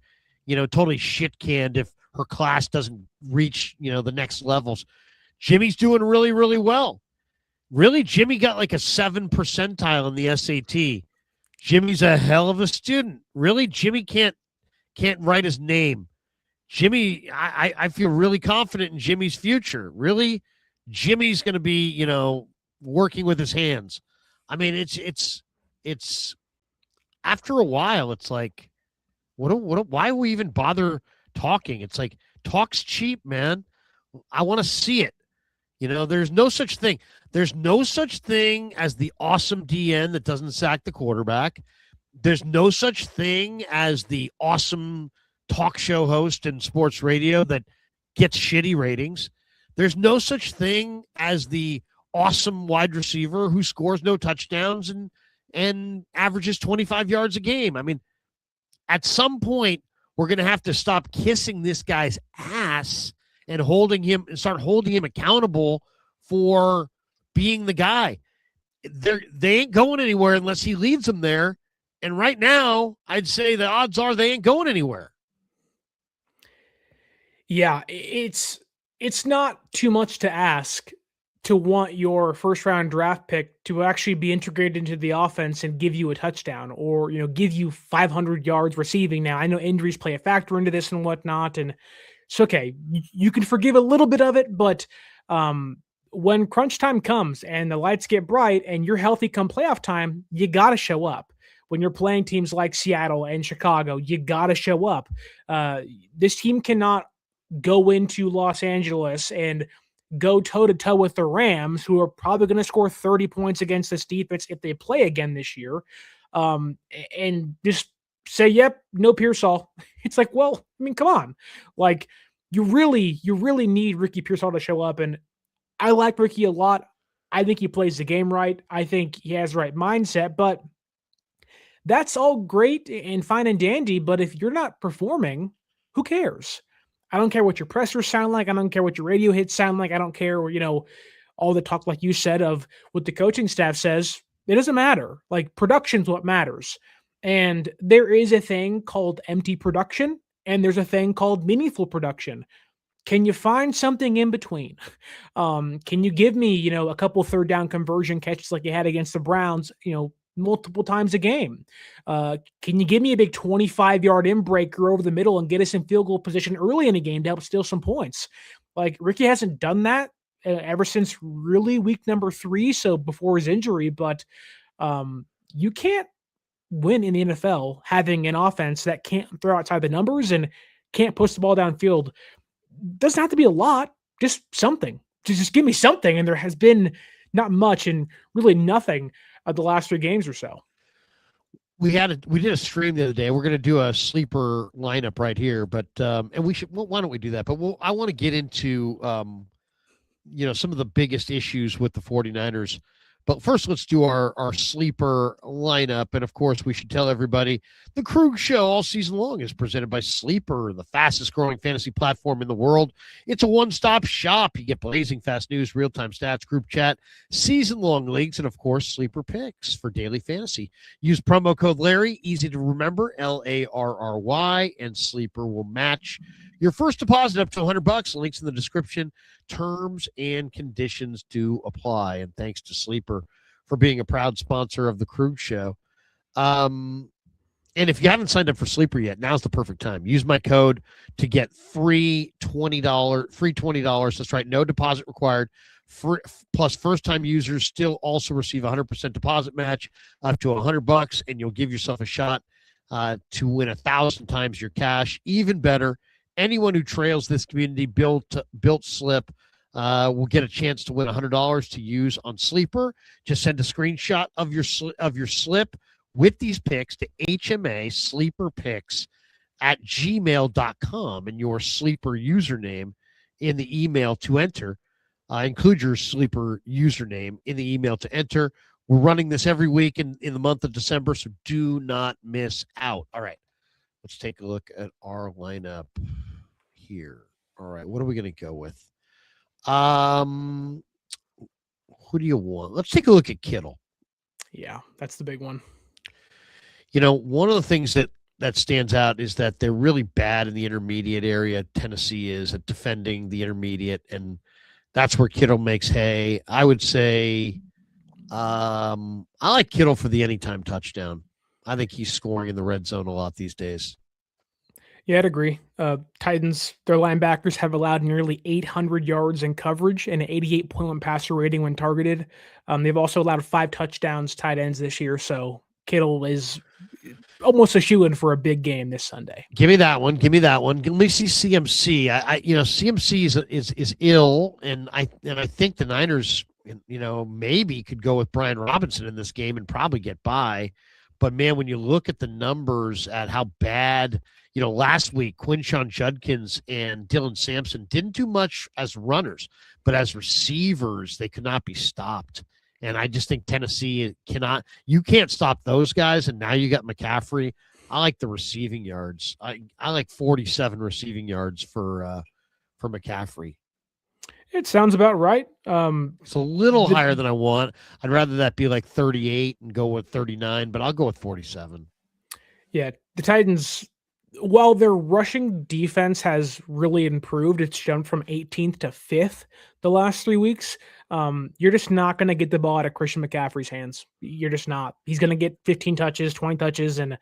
totally shit canned if her class doesn't reach, the next levels. Jimmy's doing really, really well. Really, Jimmy got like a 7 percentile in the SAT. Jimmy's a hell of a student. Really, Jimmy can't write his name. Jimmy, I feel really confident in Jimmy's future. Really, Jimmy's going to be, working with his hands. I mean, it's after a while, it's like, why we even bother talking? It's like, talk's cheap, man. I want to see it. There's no such thing. There's no such thing as the awesome DN that doesn't sack the quarterback. There's no such thing as the awesome talk show host in sports radio that gets shitty ratings. There's no such thing as the awesome wide receiver who scores no touchdowns and averages 25 yards a game. I mean, at some point, we're going to have to stop kissing this guy's ass and start holding him accountable for being the guy. They ain't going anywhere unless he leads them there. And right now, I'd say the odds are they ain't going anywhere.
Yeah, it's not too much to ask to want your first round draft pick to actually be integrated into the offense and give you a touchdown or, give you 500 yards receiving. Now, I know injuries play a factor into this and whatnot, and it's okay. You can forgive a little bit of it, but when crunch time comes and the lights get bright and you're healthy come playoff time, you got to show up. When you're playing teams like Seattle and Chicago, you got to show up. This team cannot go into Los Angeles and go toe-to-toe with the Rams, who are probably going to score 30 points against this defense if they play again this year, and just say, yep, no Pearsall. It's like, well, I mean, come on. Like, you really need Ricky Pearsall to show up, and I like Ricky a lot. I think he plays the game right. I think he has the right mindset, but that's all great and fine and dandy, but if you're not performing, who cares? I don't care what your pressers sound like. I don't care what your radio hits sound like. I don't care, all the talk, like you said, of what the coaching staff says. It doesn't matter. Like, production's what matters. And there is a thing called empty production, and there's a thing called meaningful production. Can you find something in between? Can you give me, a couple third down conversion catches like you had against the Browns, multiple times a game? Can you give me a big 25-yard in-breaker over the middle and get us in field goal position early in the game to help steal some points? Like, Ricky hasn't done that ever since really week number 3, so before his injury, but you can't win in the NFL having an offense that can't throw outside the numbers and can't push the ball downfield. Doesn't have to be a lot, just something. Just give me something. And there has been not much and really nothing the last 3 games or so.
We did a stream the other day. We're going to do a sleeper lineup right here, but and we should. Well, why don't we do that? But I want to get into some of the biggest issues with the 49ers. But first, let's do our sleeper lineup. And, of course, we should tell everybody the Krug Show all season long is presented by Sleeper, the fastest-growing fantasy platform in the world. It's a one-stop shop. You get blazing fast news, real-time stats, group chat, season-long leagues, and, of course, Sleeper picks for daily fantasy. Use promo code Larry, easy to remember, LARRY, and Sleeper will match your first deposit up to $100. Links in the description. Terms and conditions do apply. And thanks to Sleeper for being a proud sponsor of the Krug Show. And if you haven't signed up for Sleeper yet, now's the perfect time. Use my code to get free $20. That's right. No deposit required. Plus first-time users still also receive 100% deposit match up to $100, and you'll give yourself a shot to win 1,000 times your cash. Even better, anyone who trails this community built slip will get a chance to win $100 to use on Sleeper. Just send a screenshot of your slip with these picks to HMA Sleeper Picks at gmail.com and your Sleeper username in the email to enter. Include your Sleeper username in the email to enter. We're running this every week in the month of December, so do not miss out. All right. Let's take a look at our lineup here. All right, what are we going to go with? Who do you want? Let's take a look at Kittle.
Yeah, that's the big one.
One of the things that stands out is that they're really bad in the intermediate area. Tennessee is at defending the intermediate, and that's where Kittle makes hay. I would say I like Kittle for the anytime touchdown. I think he's scoring in the red zone a lot these days.
Yeah, I'd agree. Titans, their linebackers have allowed nearly 800 yards in coverage and an 88.1 passer rating when targeted. They've also allowed 5 touchdowns tight ends this year, so Kittle is almost a shoo-in for a big game this Sunday.
Give me that one. Let me see CMC. CMC is ill, and I think the Niners, maybe could go with Brian Robinson in this game and probably get by. But man, when you look at the numbers at how bad. Last week, Quinshon Judkins and Dylan Sampson didn't do much as runners, but as receivers, they could not be stopped. And I just think Tennessee you can't stop those guys. And now you got McCaffrey. I like the receiving yards. I like 47 receiving yards for McCaffrey.
It sounds about right.
It's a little higher than I want. I'd rather that be like 38 and go with 39, but I'll go with 47.
Yeah, the Titans, while their rushing defense has really improved, it's jumped from 18th to 5th the last 3 weeks. You're just not going to get the ball out of Christian McCaffrey's hands. You're just not. He's going to get 15 touches, 20 touches, and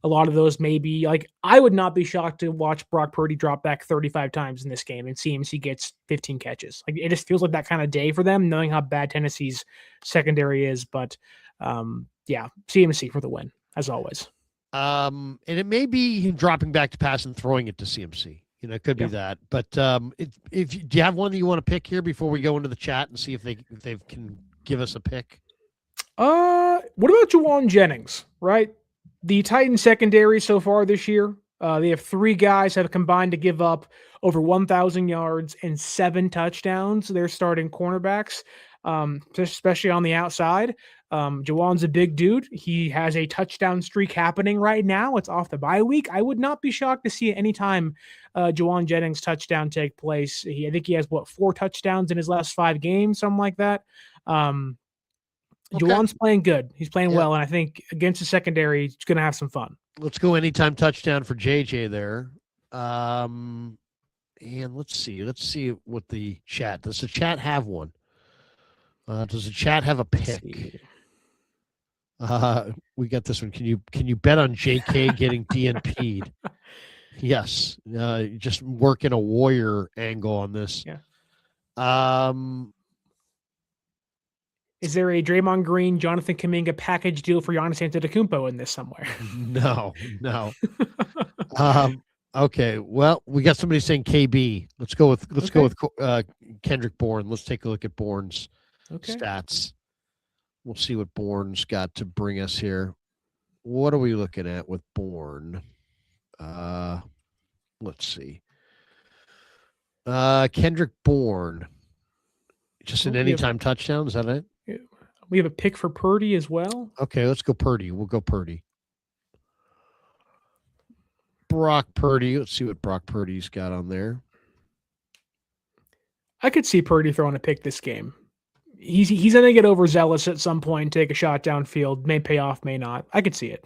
a lot of those may be like, I would not be shocked to watch Brock Purdy drop back 35 times in this game and CMC gets 15 catches. Like, it just feels like that kind of day for them, knowing how bad Tennessee's secondary is. But yeah, CMC for the win, as always.
And it may be him dropping back to pass and throwing it to CMC. It could be that. But do you have one that you want to pick here before we go into the chat and see if they can give us a pick?
What about Juwan Jennings? Right, the Titans secondary so far this year, they have 3 guys have combined to give up over 1,000 yards and 7 touchdowns. They're starting cornerbacks, especially on the outside. Juwan's a big dude. He has a touchdown streak happening right now. It's off the bye week. I would not be shocked to see it anytime Juwan Jennings touchdown take place. I think he has 4 touchdowns in his last 5 games, something like that. Okay. Juwan's playing good. He's playing well, and I think against the secondary, he's going to have some fun.
Let's go anytime touchdown for JJ there. And let's see what the chat. Does the chat have one? Does the chat have a pick? We got this one. Can you bet on JK getting DNP'd? Yes. Just working a warrior angle on this.
Yeah. Is there a Draymond Green, Jonathan Kuminga package deal for Giannis Antetokounmpo in this somewhere?
No. Okay. Well, we got somebody saying KB. Let's go with Kendrick Bourne. Let's take a look at Bourne's stats. We'll see what Bourne's got to bring us here. What are we looking at with Bourne? Let's see. Kendrick Bourne. Just an anytime touchdown. Is that it?
We have a pick for Purdy as well.
Okay, let's go Purdy. We'll go Purdy. Brock Purdy. Let's see what Brock Purdy's got on there.
I could see Purdy throwing a pick this game. He's going to get overzealous at some point, take a shot downfield, may pay off, may not. I could see it.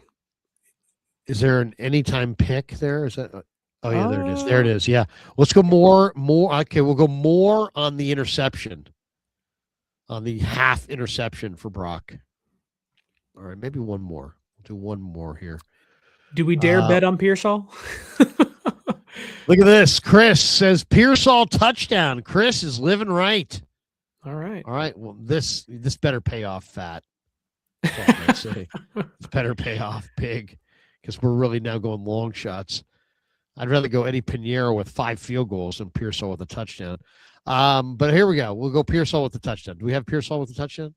Is there an anytime pick there? Is that? Oh yeah, there it is. There it is. Yeah, let's go more. Okay, we'll go more on the interception, on the half interception for Brock. All right, maybe one more. We'll do one more here.
Do we dare bet on Pearsall?
Look at this. Chris says Pearsall touchdown. Chris is living right.
All right.
Well, this better pay off fat. That's all I'm gonna say. It's better pay off big, because we're really now going long shots. I'd rather go Eddie Pinheiro with 5 field goals than Pearsall with a touchdown. But here we go. We'll go Pearsall with the touchdown. Do we have Pearsall with the touchdown?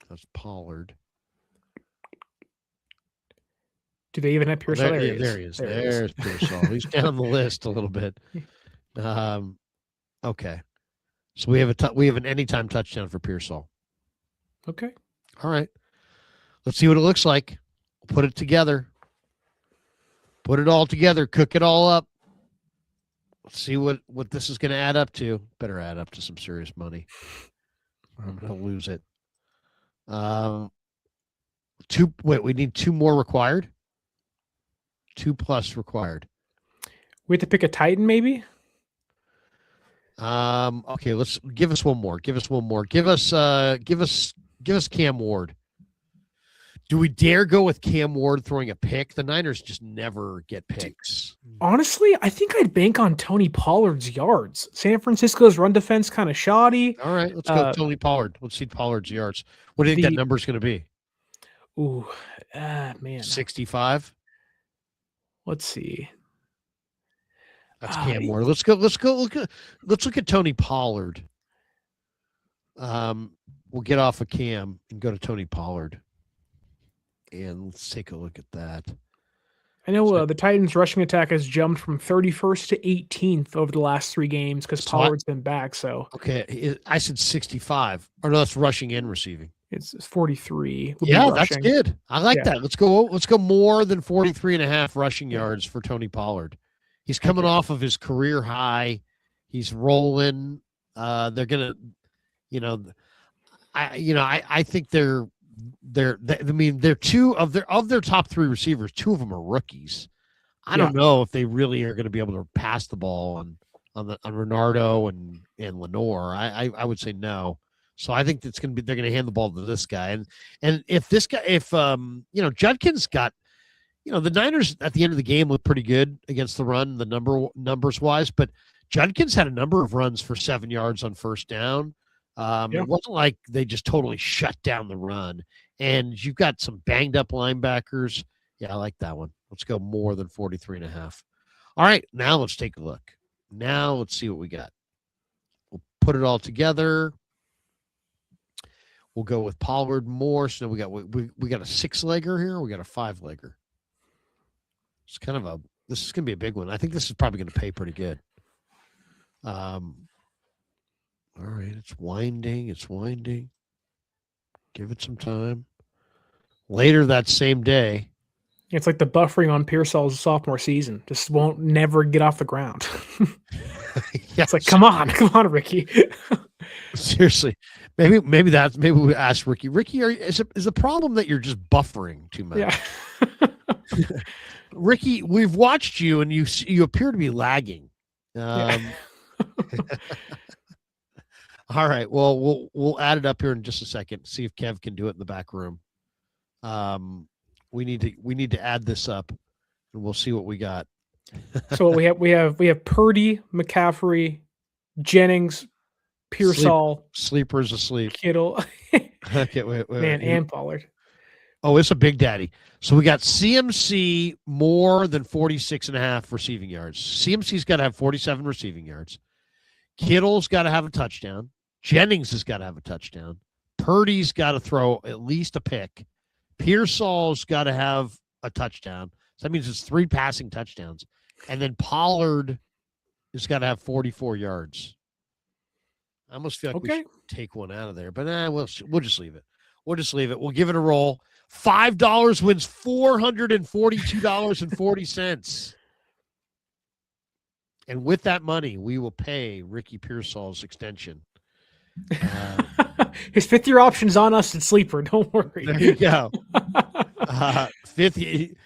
That's Pollard.
Do they even have Pearsall?
There he is. There's Pearsall. He's down the list a little bit. Okay. So we have an anytime touchdown for Pearsall.
Okay.
All right. Let's see what it looks like. We'll put it together. Put it all together. Cook it all up. Let's see what this is going to add up to. Better add up to some serious money. I'm going to lose it. We need 2 more required. 2+ required.
We have to pick a Titan, maybe.
Okay, let's give us one more. Give us Cam Ward. Do we dare go with Cam Ward throwing a pick? The Niners just never get picks.
Honestly, I think I'd bank on Tony Pollard's yards. San Francisco's run defense kind of shoddy.
All right, let's go Tony Pollard. Let's see Pollard's yards. What do you think that number's going to be?
Ooh, man.
65?
Let's see.
That's Cam Ward. Let's look at Tony Pollard. We'll get off of Cam and go to Tony Pollard. And let's take a look at that.
I know the Titans' rushing attack has jumped from 31st to 18th over the last 3 games because Pollard's been back. So
okay, I said 65. Or no, that's rushing and receiving.
It's 43.
Yeah, that's good. I like that. Let's go more than 43.5 rushing yards for Tony Pollard. He's coming off of his career high. He's rolling. They're gonna, I think they're 2 of their top 3 receivers. 2 of them are rookies. I don't know if they really are going to be able to pass the ball on Renardo and Lenore. I would say no. So I think they're going to hand the ball to this guy. And if Judkins got, the Niners at the end of the game looked pretty good against the run, numbers wise, but Judkins had a number of runs for 7 yards on first down. It wasn't like they just totally shut down the run. And you've got some banged up linebackers. Yeah, I like that one. Let's go more than 43.5. All right, now let's take a look. Now let's see what we got. We'll put it all together. We'll go with Pollard more. So we got a 6-legger here. We got a 5-legger. It's this is going to be a big one. I think this is probably going to pay pretty good. All right, it's winding. Give it some time. Later that same day.
It's like the buffering on Pearsall's sophomore season. Just won't never get off the ground. It's like, come on, Ricky.
Seriously. Maybe we ask Ricky. Ricky, is the problem that you're just buffering too much?
Yeah.
Ricky, we've watched you and you appear to be lagging. All right. Well, we'll add it up here in just a second. See if Kev can do it in the back room. We need to add this up, and we'll see what we got.
So we have Purdy, McCaffrey, Jennings, Pearsall,
Sleeper's asleep.
Kittle,
Okay, wait.
man, and Pollard.
Oh, it's a big daddy. So we got CMC more than 46.5 receiving yards. CMC's got to have 47 receiving yards. Kittle's got to have a touchdown. Jennings has got to have a touchdown. Purdy's got to throw at least a pick. Pearsall's got to have a touchdown. So that means it's 3 passing touchdowns. And then Pollard has got to have 44 yards. I almost feel like we should take one out of there, but we'll just leave it. We'll just leave it. We'll give it a roll. $5 wins $442.40. And with that money, we will pay Ricky Pearsall's extension.
His 5th-year option's on us at Sleeper. Don't worry.
There you go. 5th,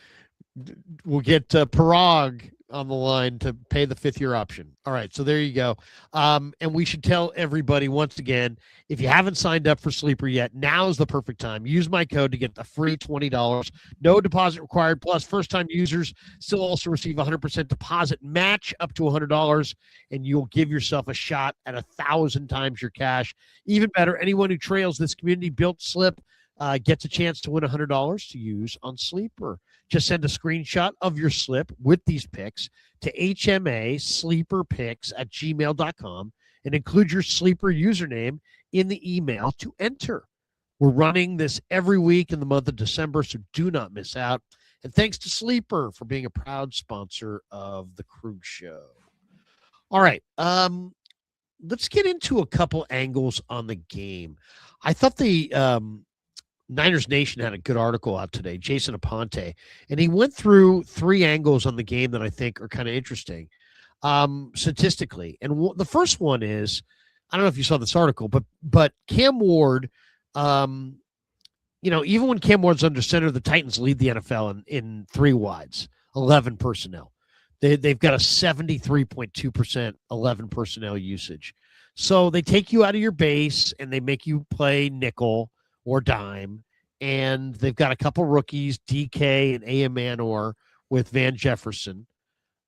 we'll get Parag on the line to pay the 5th-year option. All right, so there you go. And we should tell everybody once again, if you haven't signed up for Sleeper yet, now is the perfect time. Use my code to get the free $20. No deposit required. Plus, first-time users still also receive 100% deposit match up to $100, and you'll give yourself a shot at 1,000 times your cash. Even better, anyone who trails this community-built slip gets a chance to win $100 to use on Sleeper. Just send a screenshot of your slip with these picks to hmasleeperpicks@gmail.com and include your Sleeper username in the email to enter. We're running this every week in the month of December, so do not miss out. And thanks to Sleeper for being a proud sponsor of the Krug Show. All right, let's get into a couple angles on the game. I thought the Niners Nation had a good article out today, Jason Aponte, and he went through 3 angles on the game that I think are kind of interesting statistically. And the first one is, I don't know if you saw this article, but Cam Ward, even when Cam Ward's under center, the Titans lead the NFL in 3 wides, 11 personnel. They've got a 73.2% 11 personnel usage. So they take you out of your base and they make you play nickel or dime, and they've got a couple rookies, DK and A.M. Manor with Van Jefferson.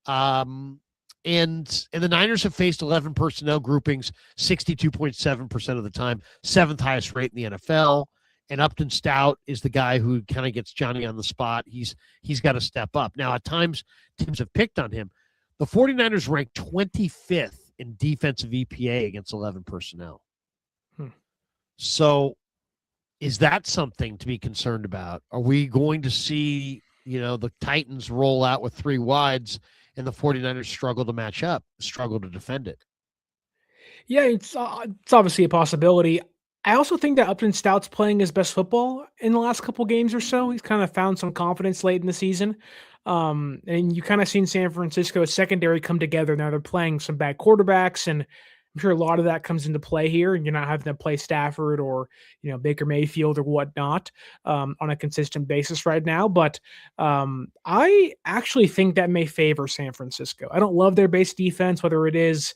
And the Niners have faced 11 personnel groupings 62.7% of the time, 7th highest rate in the NFL. And Upton Stout is the guy who kind of gets Johnny on the spot. He's got to step up. Now, at times, teams have picked on him. The 49ers ranked 25th in defensive EPA against 11 personnel. So is that something to be concerned about? Are we going to see, the Titans roll out with 3 wides and the 49ers struggle to match up, struggle to defend it?
Yeah, it's obviously a possibility. I also think that Upton Stout's playing his best football in the last couple games or so. He's kind of found some confidence late in the season. And you kind of seen San Francisco's secondary come together. Now they're playing some bad quarterbacks, and I'm sure a lot of that comes into play here, and you're not having to play Stafford or, Baker Mayfield or whatnot on a consistent basis right now. But I actually think that may favor San Francisco. I don't love their base defense, whether it is,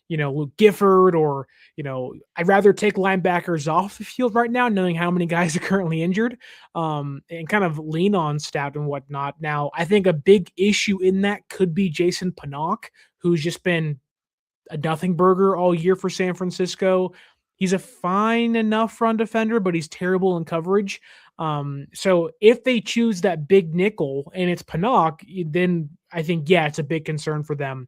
Luke Gifford or, I'd rather take linebackers off the field right now, knowing how many guys are currently injured, and kind of lean on Stout and whatnot. Now, I think a big issue in that could be Jason Pinnock, who's just been a nothing burger all year for San Francisco. He's a fine enough run defender, but he's terrible in coverage. So if they choose that big nickel and it's Pinnock, then I think, it's a big concern for them.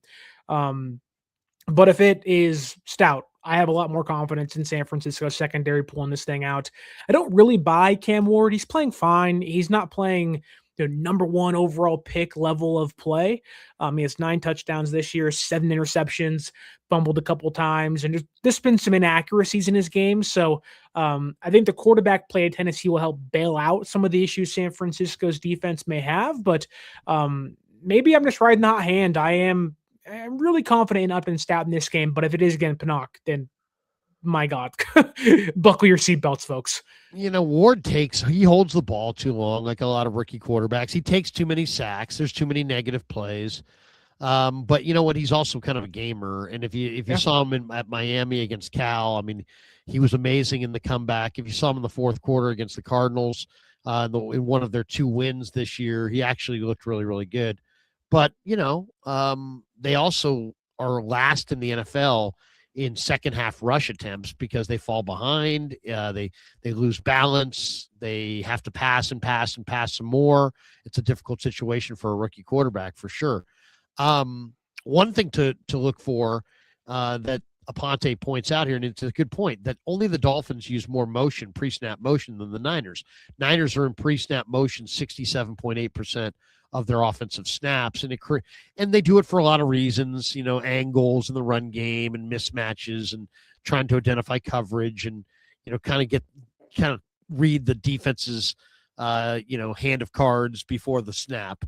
But if it is Stout, I have a lot more confidence in San Francisco secondary pulling this thing out. I don't really buy Cam Ward. He's playing fine. He's not playing the number 1 overall pick level of play. He has 9 touchdowns this year, 7 interceptions, fumbled a couple times, and there's been some inaccuracies in his game. So I think the quarterback play at Tennessee will help bail out some of the issues San Francisco's defense may have. But maybe I'm just riding that hand. I'm really confident in Upton Stout in this game. But if it is again Pinnock, then my God, buckle your seatbelts, folks.
Ward he holds the ball too long, like a lot of rookie quarterbacks. He takes too many sacks. There's too many negative plays. But you know what? He's also kind of a gamer. And if you saw him at Miami against Cal, I mean, he was amazing in the comeback. If you saw him in the 4th quarter against the Cardinals, in one of their 2 wins this year, he actually looked really, really good. But, they also are last in the NFL in second half rush attempts because they fall behind. They lose balance. They have to pass and pass and pass some more. It's a difficult situation for a rookie quarterback for sure. One thing to look for that Aponte points out here, and it's a good point, that only the Dolphins use more motion, pre-snap motion, than the Niners. Niners are in pre-snap motion 67.8% of their offensive snaps, and they do it for a lot of reasons, angles in the run game and mismatches and trying to identify coverage and, kind of read the defense's, hand of cards before the snap.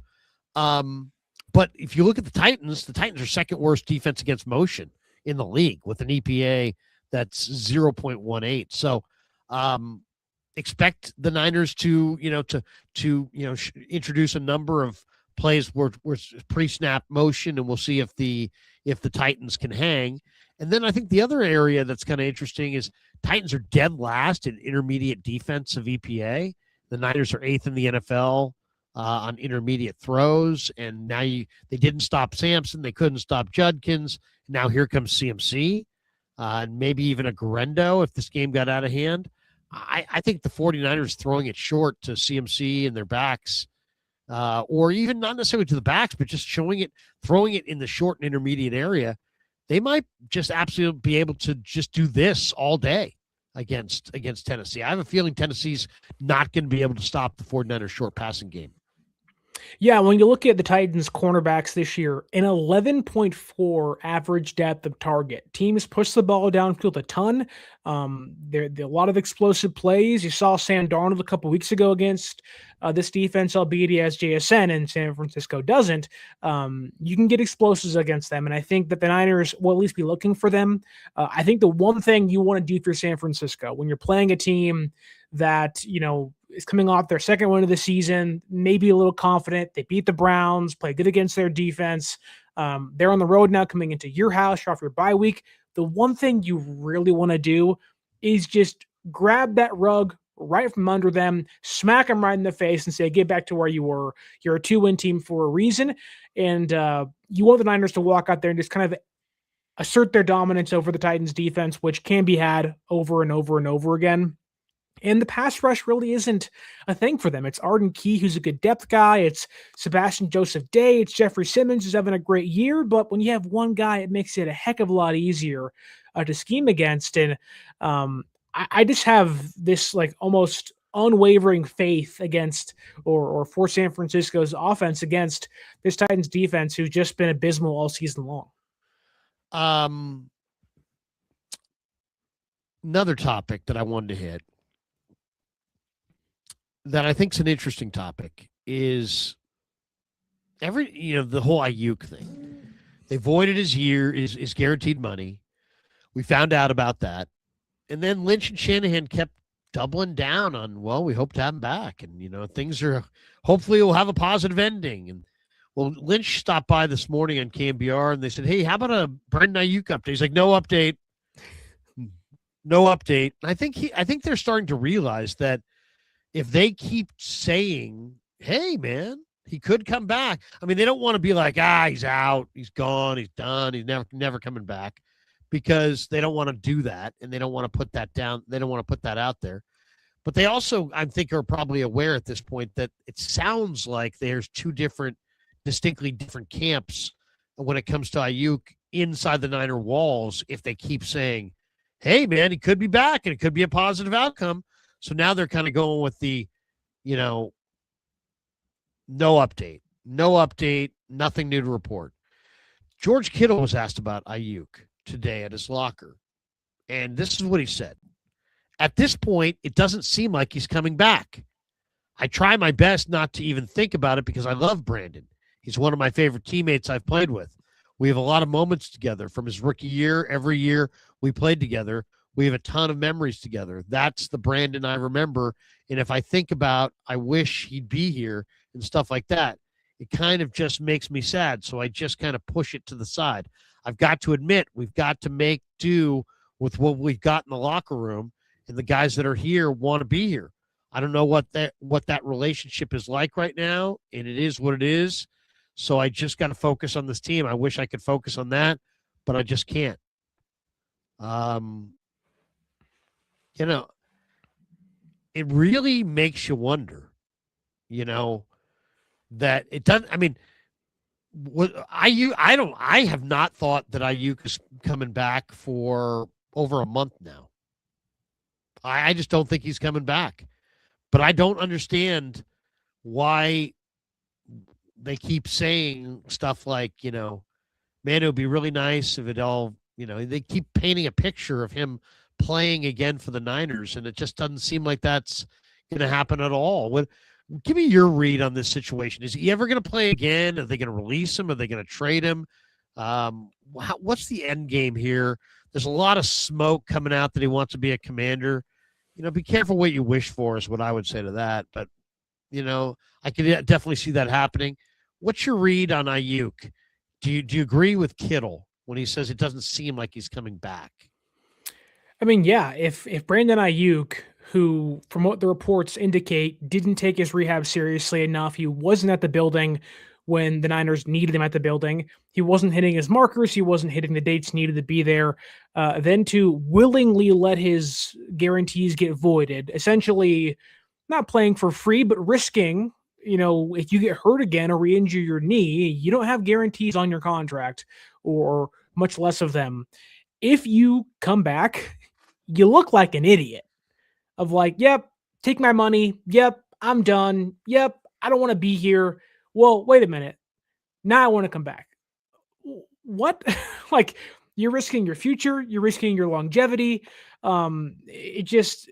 But if you look at the Titans are second worst defense against motion in the league with an EPA that's 0.18. So expect the Niners to introduce a number of plays where pre-snap motion, and we'll see if the Titans can hang. And then I think the other area that's kind of interesting is Titans are dead last in intermediate defensive EPA. The Niners are 8th in the NFL on intermediate throws, and now they didn't stop Sampson, they couldn't stop Judkins. Now here comes CMC, and maybe even a Garendo if this game got out of hand. I think the 49ers throwing it short to CMC and their backs, or even not necessarily to the backs, but just throwing it in the short and intermediate area, they might just absolutely be able to just do this all day against Tennessee. I have a feeling Tennessee's not going to be able to stop the 49ers short passing game.
Yeah, when you look at the Titans cornerbacks this year, an 11.4 average depth of target. Teams push the ball downfield a ton. There are a lot of explosive plays. You saw Sam Darnold a couple weeks ago against this defense, albeit he has JSN and San Francisco doesn't. You can get explosives against them, and I think that the Niners will at least be looking for them. I think the one thing you want to do for San Francisco when you're playing a team that, is coming off their second win of the season, maybe a little confident. They beat the Browns, play good against their defense. They're on the road now coming into your house, you're off your bye week. The one thing you really want to do is just grab that rug right from under them, smack them right in the face and say, get back to where you were. You're a 2-win team for a reason. And you want the Niners to walk out there and just kind of assert their dominance over the Titans defense, which can be had over and over and over again. And the pass rush really isn't a thing for them. It's Arden Key, who's a good depth guy. It's Sebastian Joseph Day. It's Jeffrey Simmons, who's having a great year. But when you have one guy, it makes it a heck of a lot easier to scheme against. And I just have this almost unwavering faith against or for San Francisco's offense against this Titans defense, who's just been abysmal all season long.
Another topic that I wanted to hit that I think is an interesting topic is the whole Ayuk thing. They voided his year, is guaranteed money. We found out about that. And then Lynch and Shanahan kept doubling down on, well, we hope to have him back. And, things are, hopefully we'll have a positive ending. And well, Lynch stopped by this morning on KMBR and they said, hey, how about a Brandon Ayuk update? He's like, no update. No update. I think they're starting to realize that if they keep saying, hey, man, he could come back. I mean, they don't want to be like, he's out, he's gone, he's done, he's never coming back, because they don't want to do that, and they don't want to put that down. They don't want to put that out there. But they also, I think, are probably aware at this point that it sounds like there's two distinctly different camps when it comes to Ayuk inside the Niner walls if they keep saying, hey, man, he could be back, and it could be a positive outcome. So now they're kind of going with the, no update, nothing new to report. George Kittle was asked about Ayuk today at his locker, and this is what he said. At this point, it doesn't seem like he's coming back. I try my best not to even think about it because I love Brandon. He's one of my favorite teammates I've played with. We have a lot of moments together from his rookie year. Every year we played together. We have a ton of memories together. That's the Brandon I remember. And if I think about, I wish he'd be here and stuff like that, it kind of just makes me sad. So I just kind of push it to the side. I've got to admit, we've got to make do with what we've got in the locker room, and the guys that are here want to be here. I don't know what that relationship is like right now, and it is what it is. So I just got to focus on this team. I wish I could focus on that, but I just can't. Um, you know, it really makes you wonder, you know, that it doesn't. I mean, I have not thought that Ayuk is coming back for over a month now. I just don't think he's coming back. But I don't understand why they keep saying stuff like, man, it would be really nice if it all, they keep painting a picture of him playing again for the Niners, and it just doesn't seem like that's going to happen at all. Give me your read on this situation. Is he ever going to play again? Are they going to release him? Are they going to trade him? What's the end game here? There's a lot of smoke coming out that he wants to be a Commander. Be careful what you wish for is what I would say to that. But, I could definitely see that happening. What's your read on Ayuk? Do you agree with Kittle when he says it doesn't seem like he's coming back?
I mean, yeah, if Brandon Ayuk, who from what the reports indicate didn't take his rehab seriously enough, he wasn't at the building when the Niners needed him at the building, he wasn't hitting his markers, he wasn't hitting the dates needed to be there, then to willingly let his guarantees get voided, essentially not playing for free, but risking, if you get hurt again or re-injure your knee, you don't have guarantees on your contract or much less of them. If you come back, you look like an idiot of like, yep, take my money. Yep, I'm done. Yep, I don't want to be here. Well, wait a minute. Now I want to come back. What? Like, you're risking your future. You're risking your longevity. It just,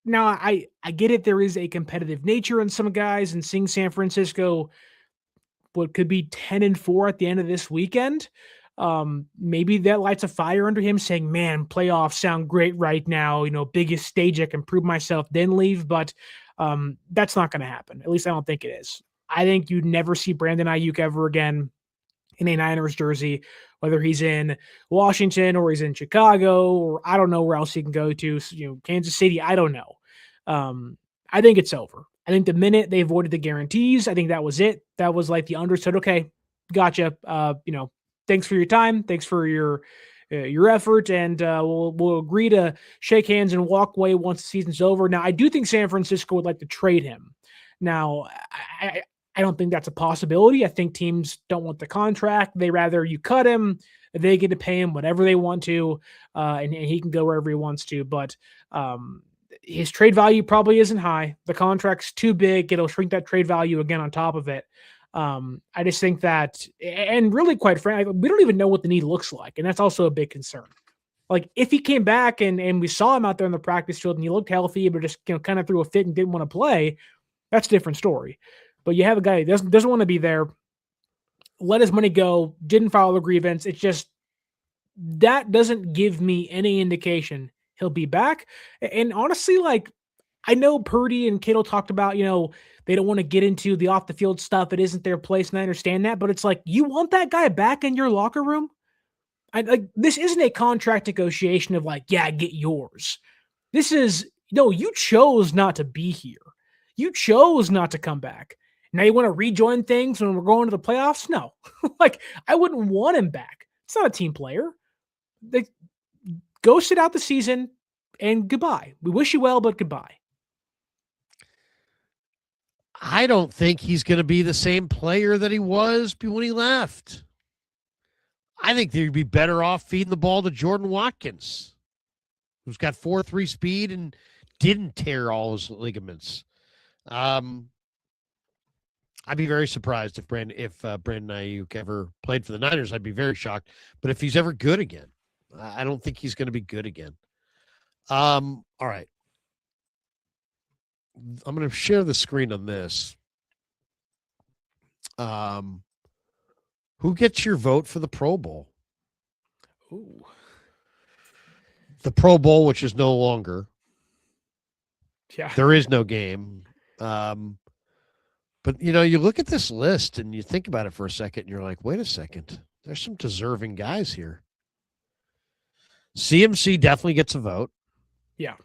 now I get it. There is a competitive nature in some guys, and seeing San Francisco, what could be 10-4 at the end of this weekend. Maybe that lights a fire under him saying, man, playoffs sound great right now. Biggest stage I can prove myself, then leave. But that's not going to happen. At least I don't think it is. I think you'd never see Brandon Ayuk ever again in a Niners jersey, whether he's in Washington or he's in Chicago, or I don't know where else he can go to, Kansas City. I don't know. I think it's over. I think the minute they avoided the guarantees, I think that was it. That was like the understood, okay, gotcha. Thanks for your time. Thanks for your effort. And we'll agree to shake hands and walk away once the season's over. Now, I do think San Francisco would like to trade him. Now, I don't think that's a possibility. I think teams don't want the contract. They rather you cut him. They get to pay him whatever they want to, and he can go wherever he wants to. But his trade value probably isn't high. The contract's too big. It'll shrink that trade value again on top of it. I just think that, and really quite frankly, we don't even know what the knee looks like. And that's also a big concern. Like if he came back and we saw him out there in the practice field and he looked healthy, but just, kind of threw a fit and didn't want to play, that's a different story. But you have a guy who doesn't want to be there, let his money go, didn't file a grievance. It's just, that doesn't give me any indication he'll be back. And honestly, like, I know Purdy and Kittle talked about, they don't want to get into the off the field stuff. It isn't their place. And I understand that, but it's like, you want that guy back in your locker room? This isn't a contract negotiation of like, yeah, get yours. This is, no, you chose not to be here. You chose not to come back. Now you want to rejoin things when we're going to the playoffs? No. Like, I wouldn't want him back. It's not a team player. Go sit out the season and goodbye. We wish you well, but goodbye.
I don't think he's going to be the same player that he was when he left. I think they'd be better off feeding the ball to Jordan Watkins, who's got 4.3 speed and didn't tear all his ligaments. I'd be very surprised if Brandon Ayuk ever played for the Niners. I'd be very shocked. But if he's ever good again, I don't think he's going to be good again. All right. I'm going to share the screen on this. Who gets your vote for the Pro Bowl?
Ooh.
The Pro Bowl, which is no longer.
Yeah.
There is no game. But, you look at this list and you think about it for a second and you're like, wait a second. There's some deserving guys here. CMC definitely gets a vote.
Yeah.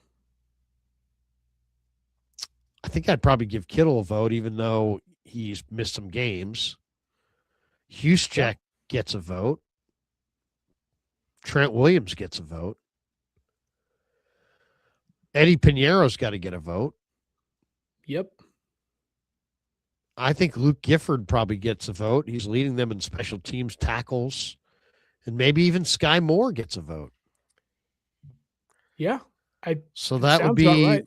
I think I'd probably give Kittle a vote, even though he's missed some games. Juszczyk gets a vote. Trent Williams gets a vote. Eddie Piñeiro's got to get a vote.
Yep.
I think Luke Gifford probably gets a vote. He's leading them in special teams tackles. And maybe even Sky Moore gets a vote.
Yeah.
So that would
right.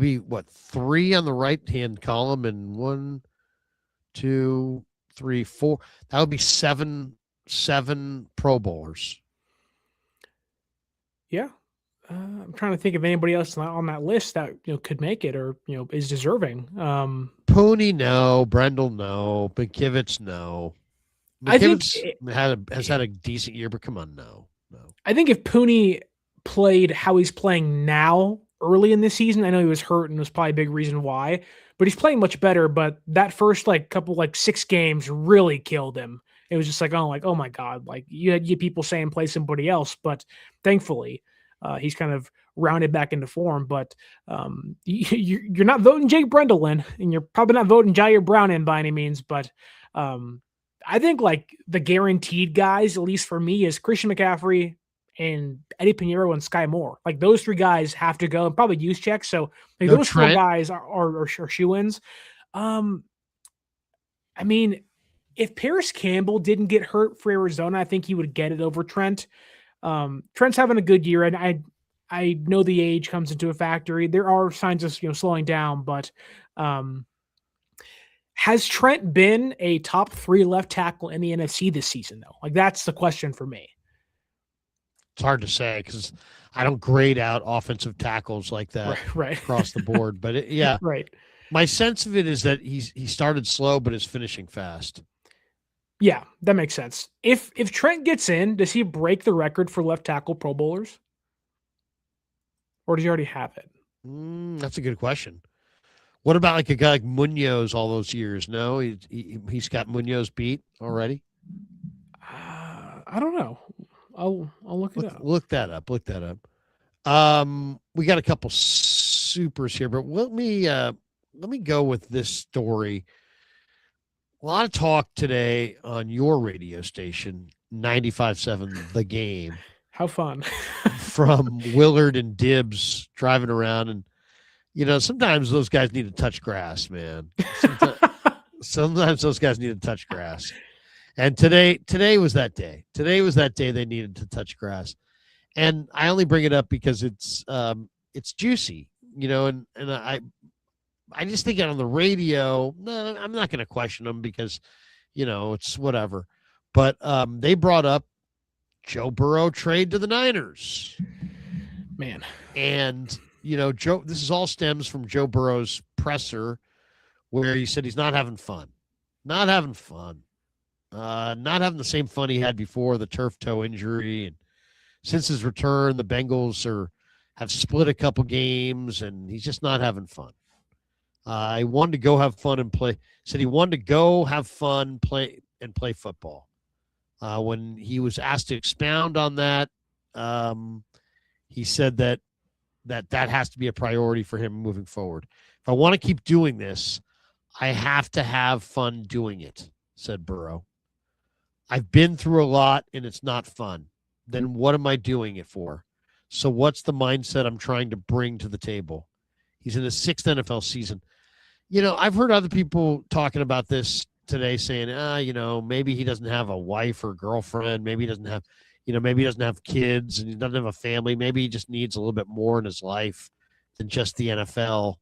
be what, 3 on the right-hand column and 1, 2, 3, 4. That would be seven Pro Bowlers.
Yeah. I'm trying to think of anybody else on that list that could make it or is deserving.
Pooney, no. Brendel, no. McKivitz, no.
I think
has had a decent year, but come on, no.
I think if Pooney played how he's playing now early in this season, I know he was hurt and was probably a big reason why, but he's playing much better. But that first couple 6 games really killed him. It was just oh my God, you had people saying play somebody else, but thankfully he's kind of rounded back into form. But you're not voting Jake Brendel in, and you're probably not voting Jair Brown in by any means. But I think the guaranteed guys, at least for me, is Christian McCaffrey and Eddie Piñeiro and Sky Moore. Those 3 guys have to go, and probably use checks. So those Trent. 4 guys are shoe-ins. I mean, if Paris Campbell didn't get hurt for Arizona, I think he would get it over Trent. Trent's having a good year, and I know the age comes into a factor. There are signs of slowing down, but has Trent been a top 3 left tackle in the NFC this season, though? That's the question for me.
It's hard to say because I don't grade out offensive tackles like that
right.
across the board. But yeah,
right.
My sense of it is that he started slow, but is finishing fast.
Yeah, that makes sense. If Trent gets in, does he break the record for left tackle Pro Bowlers? Or does he already have it?
That's a good question. What about a guy like Munoz all those years? No, he's got Munoz beat already.
I don't know. I'll look it up.
Look that up. We got a couple supers here, but let me go with this story. A lot of talk today on your radio station, 95.7 The Game.
How fun.
From Willard and Dibbs driving around. And, sometimes those guys need to touch grass, man. Sometimes those guys need to touch grass. And today was that day. Today was that day they needed to touch grass. And I only bring it up because it's juicy, and I just think on the radio, no, I'm not going to question them because, it's whatever. But they brought up Joe Burrow trade to the Niners.
Man.
And, Joe, this is all stems from Joe Burrow's presser where he said he's not having fun. Not having the same fun he had before the turf toe injury. And since his return, the Bengals have split a couple games, and he's just not having fun. He wanted to go have fun and play. Said he wanted to go have fun, play football. When he was asked to expound on that, he said that has to be a priority for him moving forward. If I want to keep doing this, I have to have fun doing it, said Burrow. I've been through a lot and it's not fun. Then what am I doing it for? So what's the mindset I'm trying to bring to the table? He's in his 6th NFL season. I've heard other people talking about this today saying, maybe he doesn't have a wife or girlfriend. Maybe he doesn't have, maybe he doesn't have kids and he doesn't have a family. Maybe he just needs a little bit more in his life than just the NFL.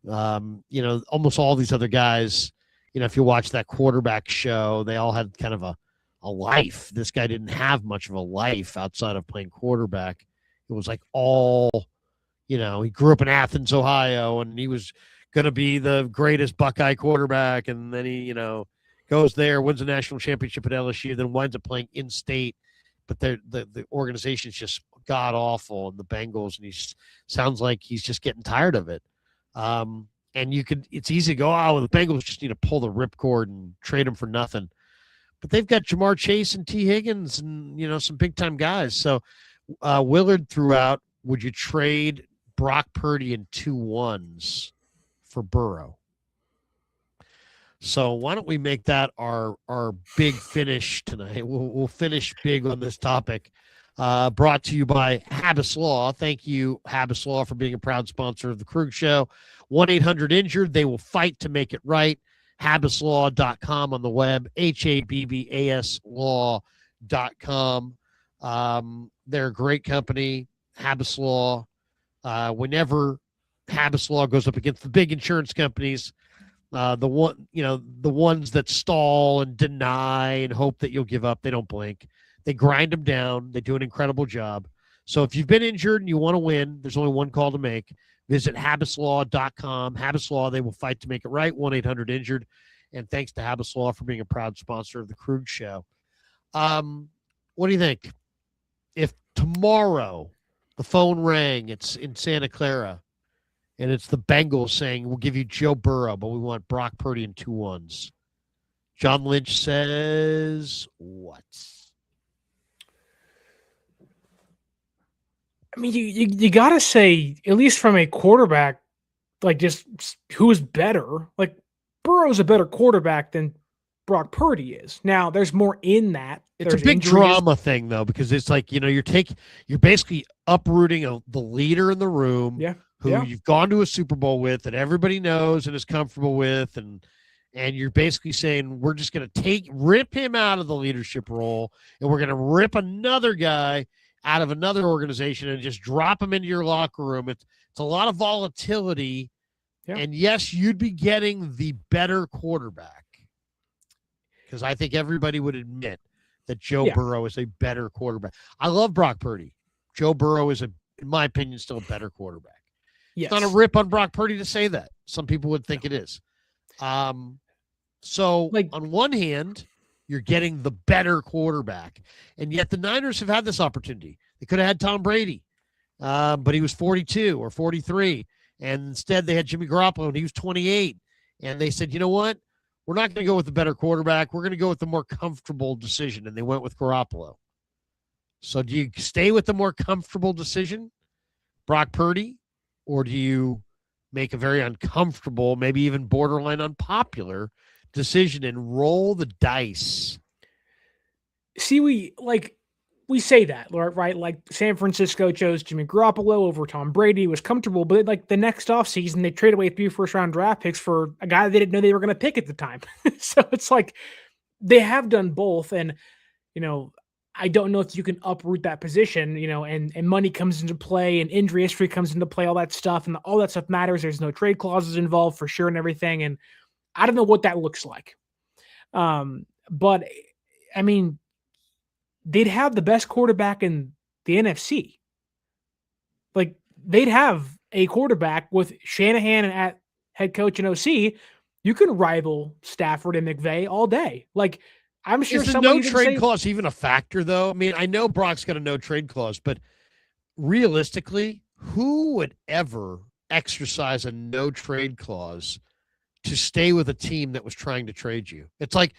Almost all these other guys, if you watch that quarterback show, they all had kind of a life. This guy didn't have much of a life outside of playing quarterback. It was he grew up in Athens, Ohio, and he was going to be the greatest Buckeye quarterback. And then he, goes there, wins a national championship at LSU, then winds up playing in-state. But the organization's just god-awful in the Bengals, and he sounds like he's just getting tired of it. And it's easy to go, well, the Bengals just need to pull the ripcord and trade him for nothing. But they've got Jamar Chase and T. Higgins and, some big-time guys. So Willard threw out, would you trade Brock Purdy in 2 1s for Burrow? So why don't we make that our big finish tonight? We'll finish big on this topic. brought to you by Habas Law. Thank you, Habas Law, for being a proud sponsor of the Krug Show. 1-800-INJURED. They will fight to make it right. Habaslaw.com on the web, Habbas law.com. They're a great company, Habas Law. Whenever Habas Law goes up against the big insurance companies, the ones that stall and deny and hope that you'll give up, they don't blink. They grind them down. They do an incredible job. So if you've been injured and you want to win, there's only one call to make. Visit habaslaw.com. Habas Law, they will fight to make it right. 1-800-INJURED. And thanks to Habas Law for being a proud sponsor of the Krug Show. What do you think? If tomorrow the phone rang, it's in Santa Clara, and it's the Bengals saying, we'll give you Joe Burrow, but we want Brock Purdy and 2 ones. John Lynch says what?
I mean, you got to say, at least from a quarterback, like just who's better. Like Burrow's a better quarterback than Brock Purdy is. Now, there's more in that.
It's a big drama thing, though, because it's like, you're basically uprooting the leader in the room, you've gone to a Super Bowl with, that everybody knows and is comfortable with, and you're basically saying, we're just going to rip him out of the leadership role, and we're going to rip another guy out of another organization and just drop him into your locker room. It's a lot of volatility, and yes, you'd be getting the better quarterback, because I think everybody would admit that Joe Burrow is a better quarterback. I love Brock Purdy. Joe Burrow is, in my opinion, still a better quarterback.
Yes.
It's not a rip on Brock Purdy to say that. Some people would think it is. So on one hand, you're getting the better quarterback, and yet the Niners have had this opportunity. They could have had Tom Brady, but he was 42 or 43, and instead they had Jimmy Garoppolo, and he was 28. And they said, you know what? We're not going to go with the better quarterback. We're going to go with the more comfortable decision, and they went with Garoppolo. So do you stay with the more comfortable decision, Brock Purdy, or do you make a very uncomfortable, maybe even borderline unpopular decision and roll the dice?
See, we say that, right? Like San Francisco chose Jimmy Garoppolo over Tom Brady, was comfortable, but like the next offseason, they traded away 3 first-round draft picks for a guy they didn't know they were going to pick at the time. So it's like they have done both, and I don't know if you can uproot that position, and money comes into play, and injury history comes into play, all that stuff, and all that stuff matters. There's no trade clauses involved for sure and everything, and I don't know what that looks like. But I mean, they'd have the best quarterback in the NFC. Like, they'd have a quarterback with Shanahan at head coach and OC. You can rival Stafford and McVay all day. Like, I'm sure
is the no trade clause even a factor, though? I mean, I know Brock's got a no trade clause, but realistically, who would ever exercise a no trade clause to stay with a team that was trying to trade you? It's like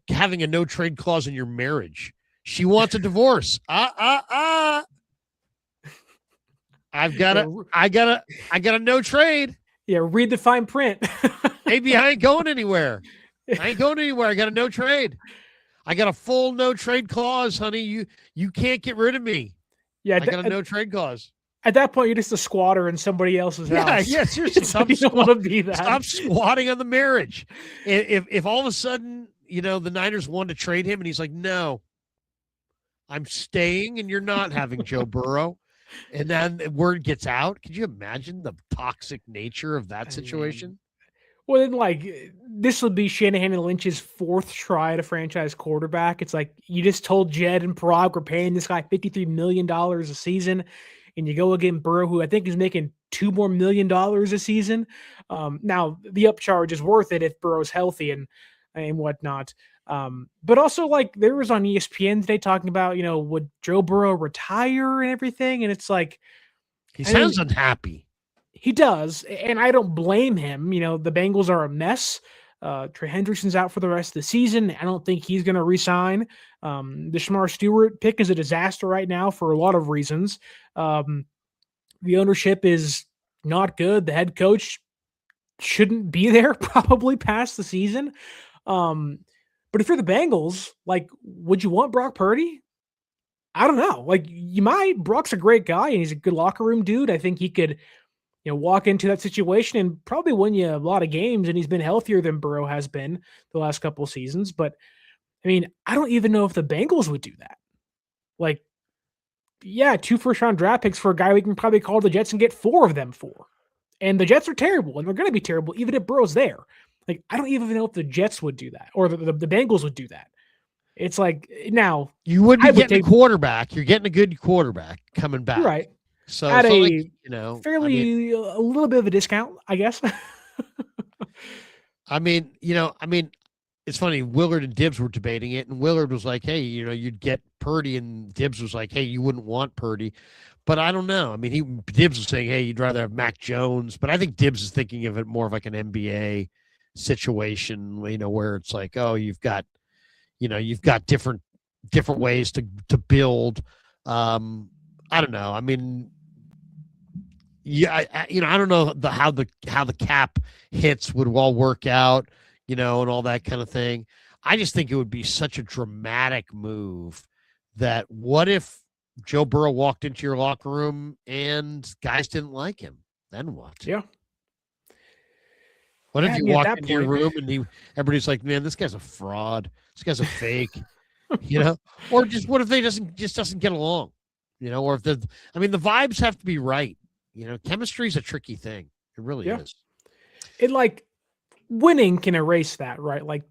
having a no trade clause in your marriage. She wants a divorce. I got a no trade.
Yeah, read the fine print.
Maybe I ain't going anywhere. I got a no trade. I got a full no trade clause, honey. You can't get rid of me.
Yeah,
I got a no trade clause.
At that point, you're just a squatter in somebody else's house.
Yeah, seriously.
You don't want to be that.
Stop squatting on the marriage. If all of a sudden, the Niners wanted to trade him and he's like, no, I'm staying and you're not having Joe Burrow. And then the word gets out. Could you imagine the toxic nature of that situation?
Well, then, this would be Shanahan and Lynch's 4th try at a franchise quarterback. It's like, you just told Jed and Parag we're paying this guy $53 million a season, and you go against Burrow, who I think is making $2 more million a season. Now, the upcharge is worth it if Burrow's healthy and whatnot. But also, there was on ESPN today talking about, would Joe Burrow retire and everything? And it's like,
he sounds unhappy.
He does, and I don't blame him. The Bengals are a mess. Trey Hendrickson's out for the rest of the season. I don't think he's going to re-sign. The Shamar Stewart pick is a disaster right now for a lot of reasons. The ownership is not good. The head coach shouldn't be there probably past the season. But if you're the Bengals, would you want Brock Purdy? I don't know. Like you might. Brock's a great guy and he's a good locker room dude. I think he could, walk into that situation and probably win you a lot of games. And he's been healthier than Burrow has been the last couple of seasons. But I mean, I don't even know if the Bengals would do that. Like, yeah, 2 first-round draft picks for a guy we can probably call the Jets and get 4 of them for. And the Jets are terrible, and they're going to be terrible even if Burrow's there. Like, I don't even know if the Jets would do that or the Bengals would do that. It's like, now.
You would be getting a quarterback. You're getting a good quarterback coming back.
Right.
So,
at a
fairly,
a little bit of a discount, I guess.
it's funny. Willard and Dibbs were debating it, and Willard was like, "Hey, you'd get Purdy," and Dibbs was like, "Hey, you wouldn't want Purdy." But I don't know. I mean, Dibbs was saying, "Hey, you'd rather have Mac Jones," but I think Dibbs is thinking of it more of like an NBA situation, where it's like, oh, you've got different ways to build. I don't know. I mean, yeah, I don't know how the cap hits would all work out, and all that kind of thing. I just think it would be such a dramatic move that what if Joe Burrow walked into your locker room and guys didn't like him? Then what?
Yeah.
What if you walked into your room and everybody's like, man, this guy's a fraud. This guy's a fake, or just what if they doesn't get along, or if the vibes have to be right. Chemistry is a tricky thing. It really is.
It like winning can erase that, right? Like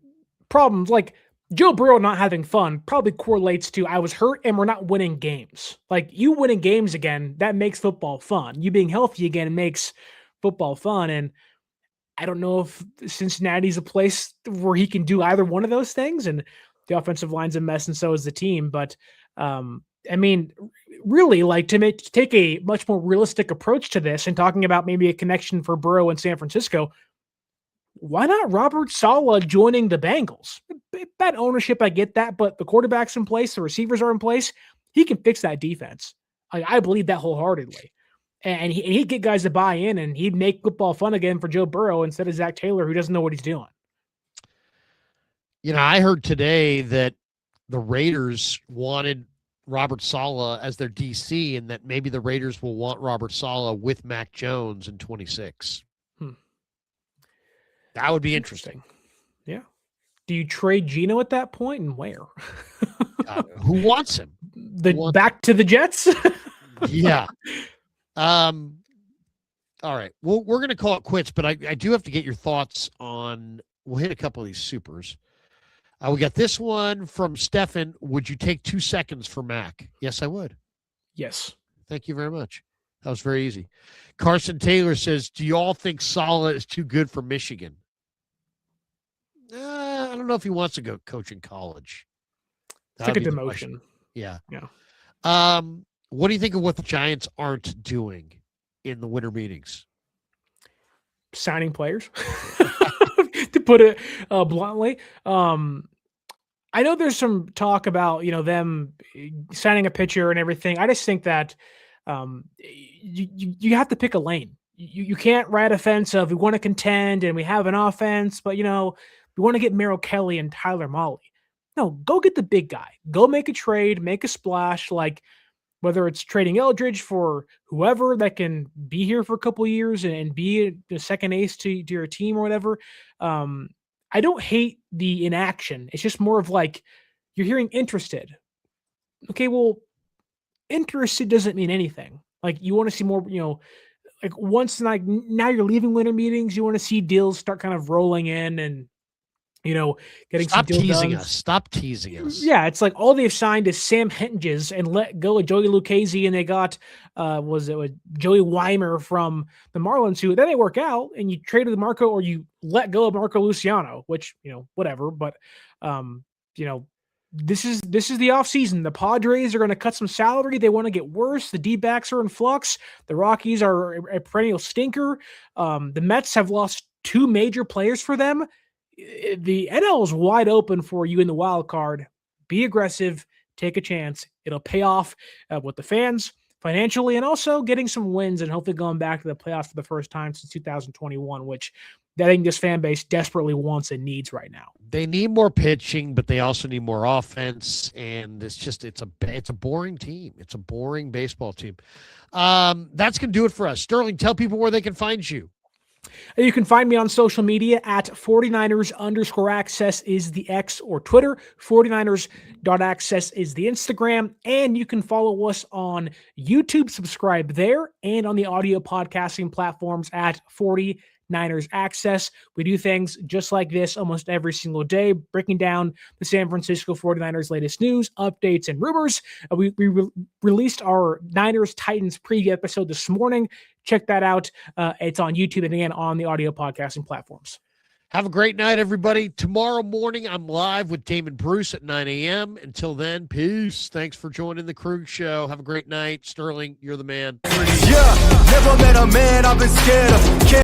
problems like Joe Burrow not having fun probably correlates to I was hurt and we're not winning games. Like you winning games again, that makes football fun. You being healthy again makes football fun. And I don't know if Cincinnati's a place where he can do either one of those things. And the offensive line's a mess, and so is the team. But really, like to take a much more realistic approach to this and talking about maybe a connection for Burrow in San Francisco, why not Robert Saleh joining the Bengals? Bad ownership, I get that, but the quarterback's in place, the receivers are in place. He can fix that defense. I believe that wholeheartedly. And he'd get guys to buy in, and he'd make football fun again for Joe Burrow instead of Zach Taylor, who doesn't know what he's doing.
I heard today that the Raiders wanted Robert Saleh as their DC, and that maybe the Raiders will want Robert Saleh with Mac Jones in 26. That would be interesting.
Yeah. Do you trade Geno at that point, and where?
Who wants him?
Back to the Jets?
Yeah. All right. Well, we're going to call it quits, but I do have to get your thoughts on. We'll hit a couple of these supers. We got this one from Stefan. Would you take 2 seconds for Mac? Yes, I would.
Yes.
Thank you very much. That was very easy. Carson Taylor says, do you all think Saleh is too good for Michigan? I don't know if he wants to go coach in college.
It's like a demotion.
Yeah.
Yeah.
What do you think of what the Giants aren't doing in the winter meetings?
Signing players, to put it bluntly. I know there's some talk about, them signing a pitcher and everything. I just think that you have to pick a lane. You can't ride a fence of we want to contend and we have an offense, but, we want to get Merrill Kelly and Tyler Molley. No, go get the big guy. Go make a trade, make a splash, like whether it's trading Eldridge for whoever that can be here for a couple of years and be the second ace to your team or whatever. I don't hate the inaction. It's just more of like you're hearing interested. Okay, well, interested doesn't mean anything. Like you want to see more, like once like now you're leaving winter meetings, you want to see deals start kind of rolling in and getting
Stop
some
teasing
done.
us. Stop teasing us.
Yeah, it's like all they've signed is Sam Hinges and let go of Joey Lucchese, and they got Joey Weimer from the Marlins, who then they work out, and you traded Marco or you let go of Marco Luciano, which whatever. But this is the offseason. The Padres are going to cut some salary. They want to get worse. The D-backs are in flux. The Rockies are a perennial stinker. The Mets have lost 2 major players for them. The NL is wide open for you in the wild card. Be aggressive, take a chance. It'll pay off with the fans financially and also getting some wins and hopefully going back to the playoffs for the first time since 2021, which that I think this fan base desperately wants and needs right now.
They need more pitching, but they also need more offense, and it's a boring team. It's a boring baseball team. That's going to do it for us. Sterling, tell people where they can find you.
You can find me on social media at 49ers_access is the X or Twitter. 49ers.access is the Instagram. And you can follow us on YouTube, subscribe there, and on the audio podcasting platforms at 49ers Access. We do things just like this almost every single day, breaking down the San Francisco 49ers latest news, updates, and rumors. We released our Niners-Titans preview episode this morning. Check that out. It's on YouTube and again on the audio podcasting platforms.
Have a great night, everybody. Tomorrow morning, I'm live with Damon Bruce at 9 a.m. Until then, peace. Thanks for joining the Krug Show. Have a great night. Sterling, you're the man.
Yeah, never met a man I've been scared of.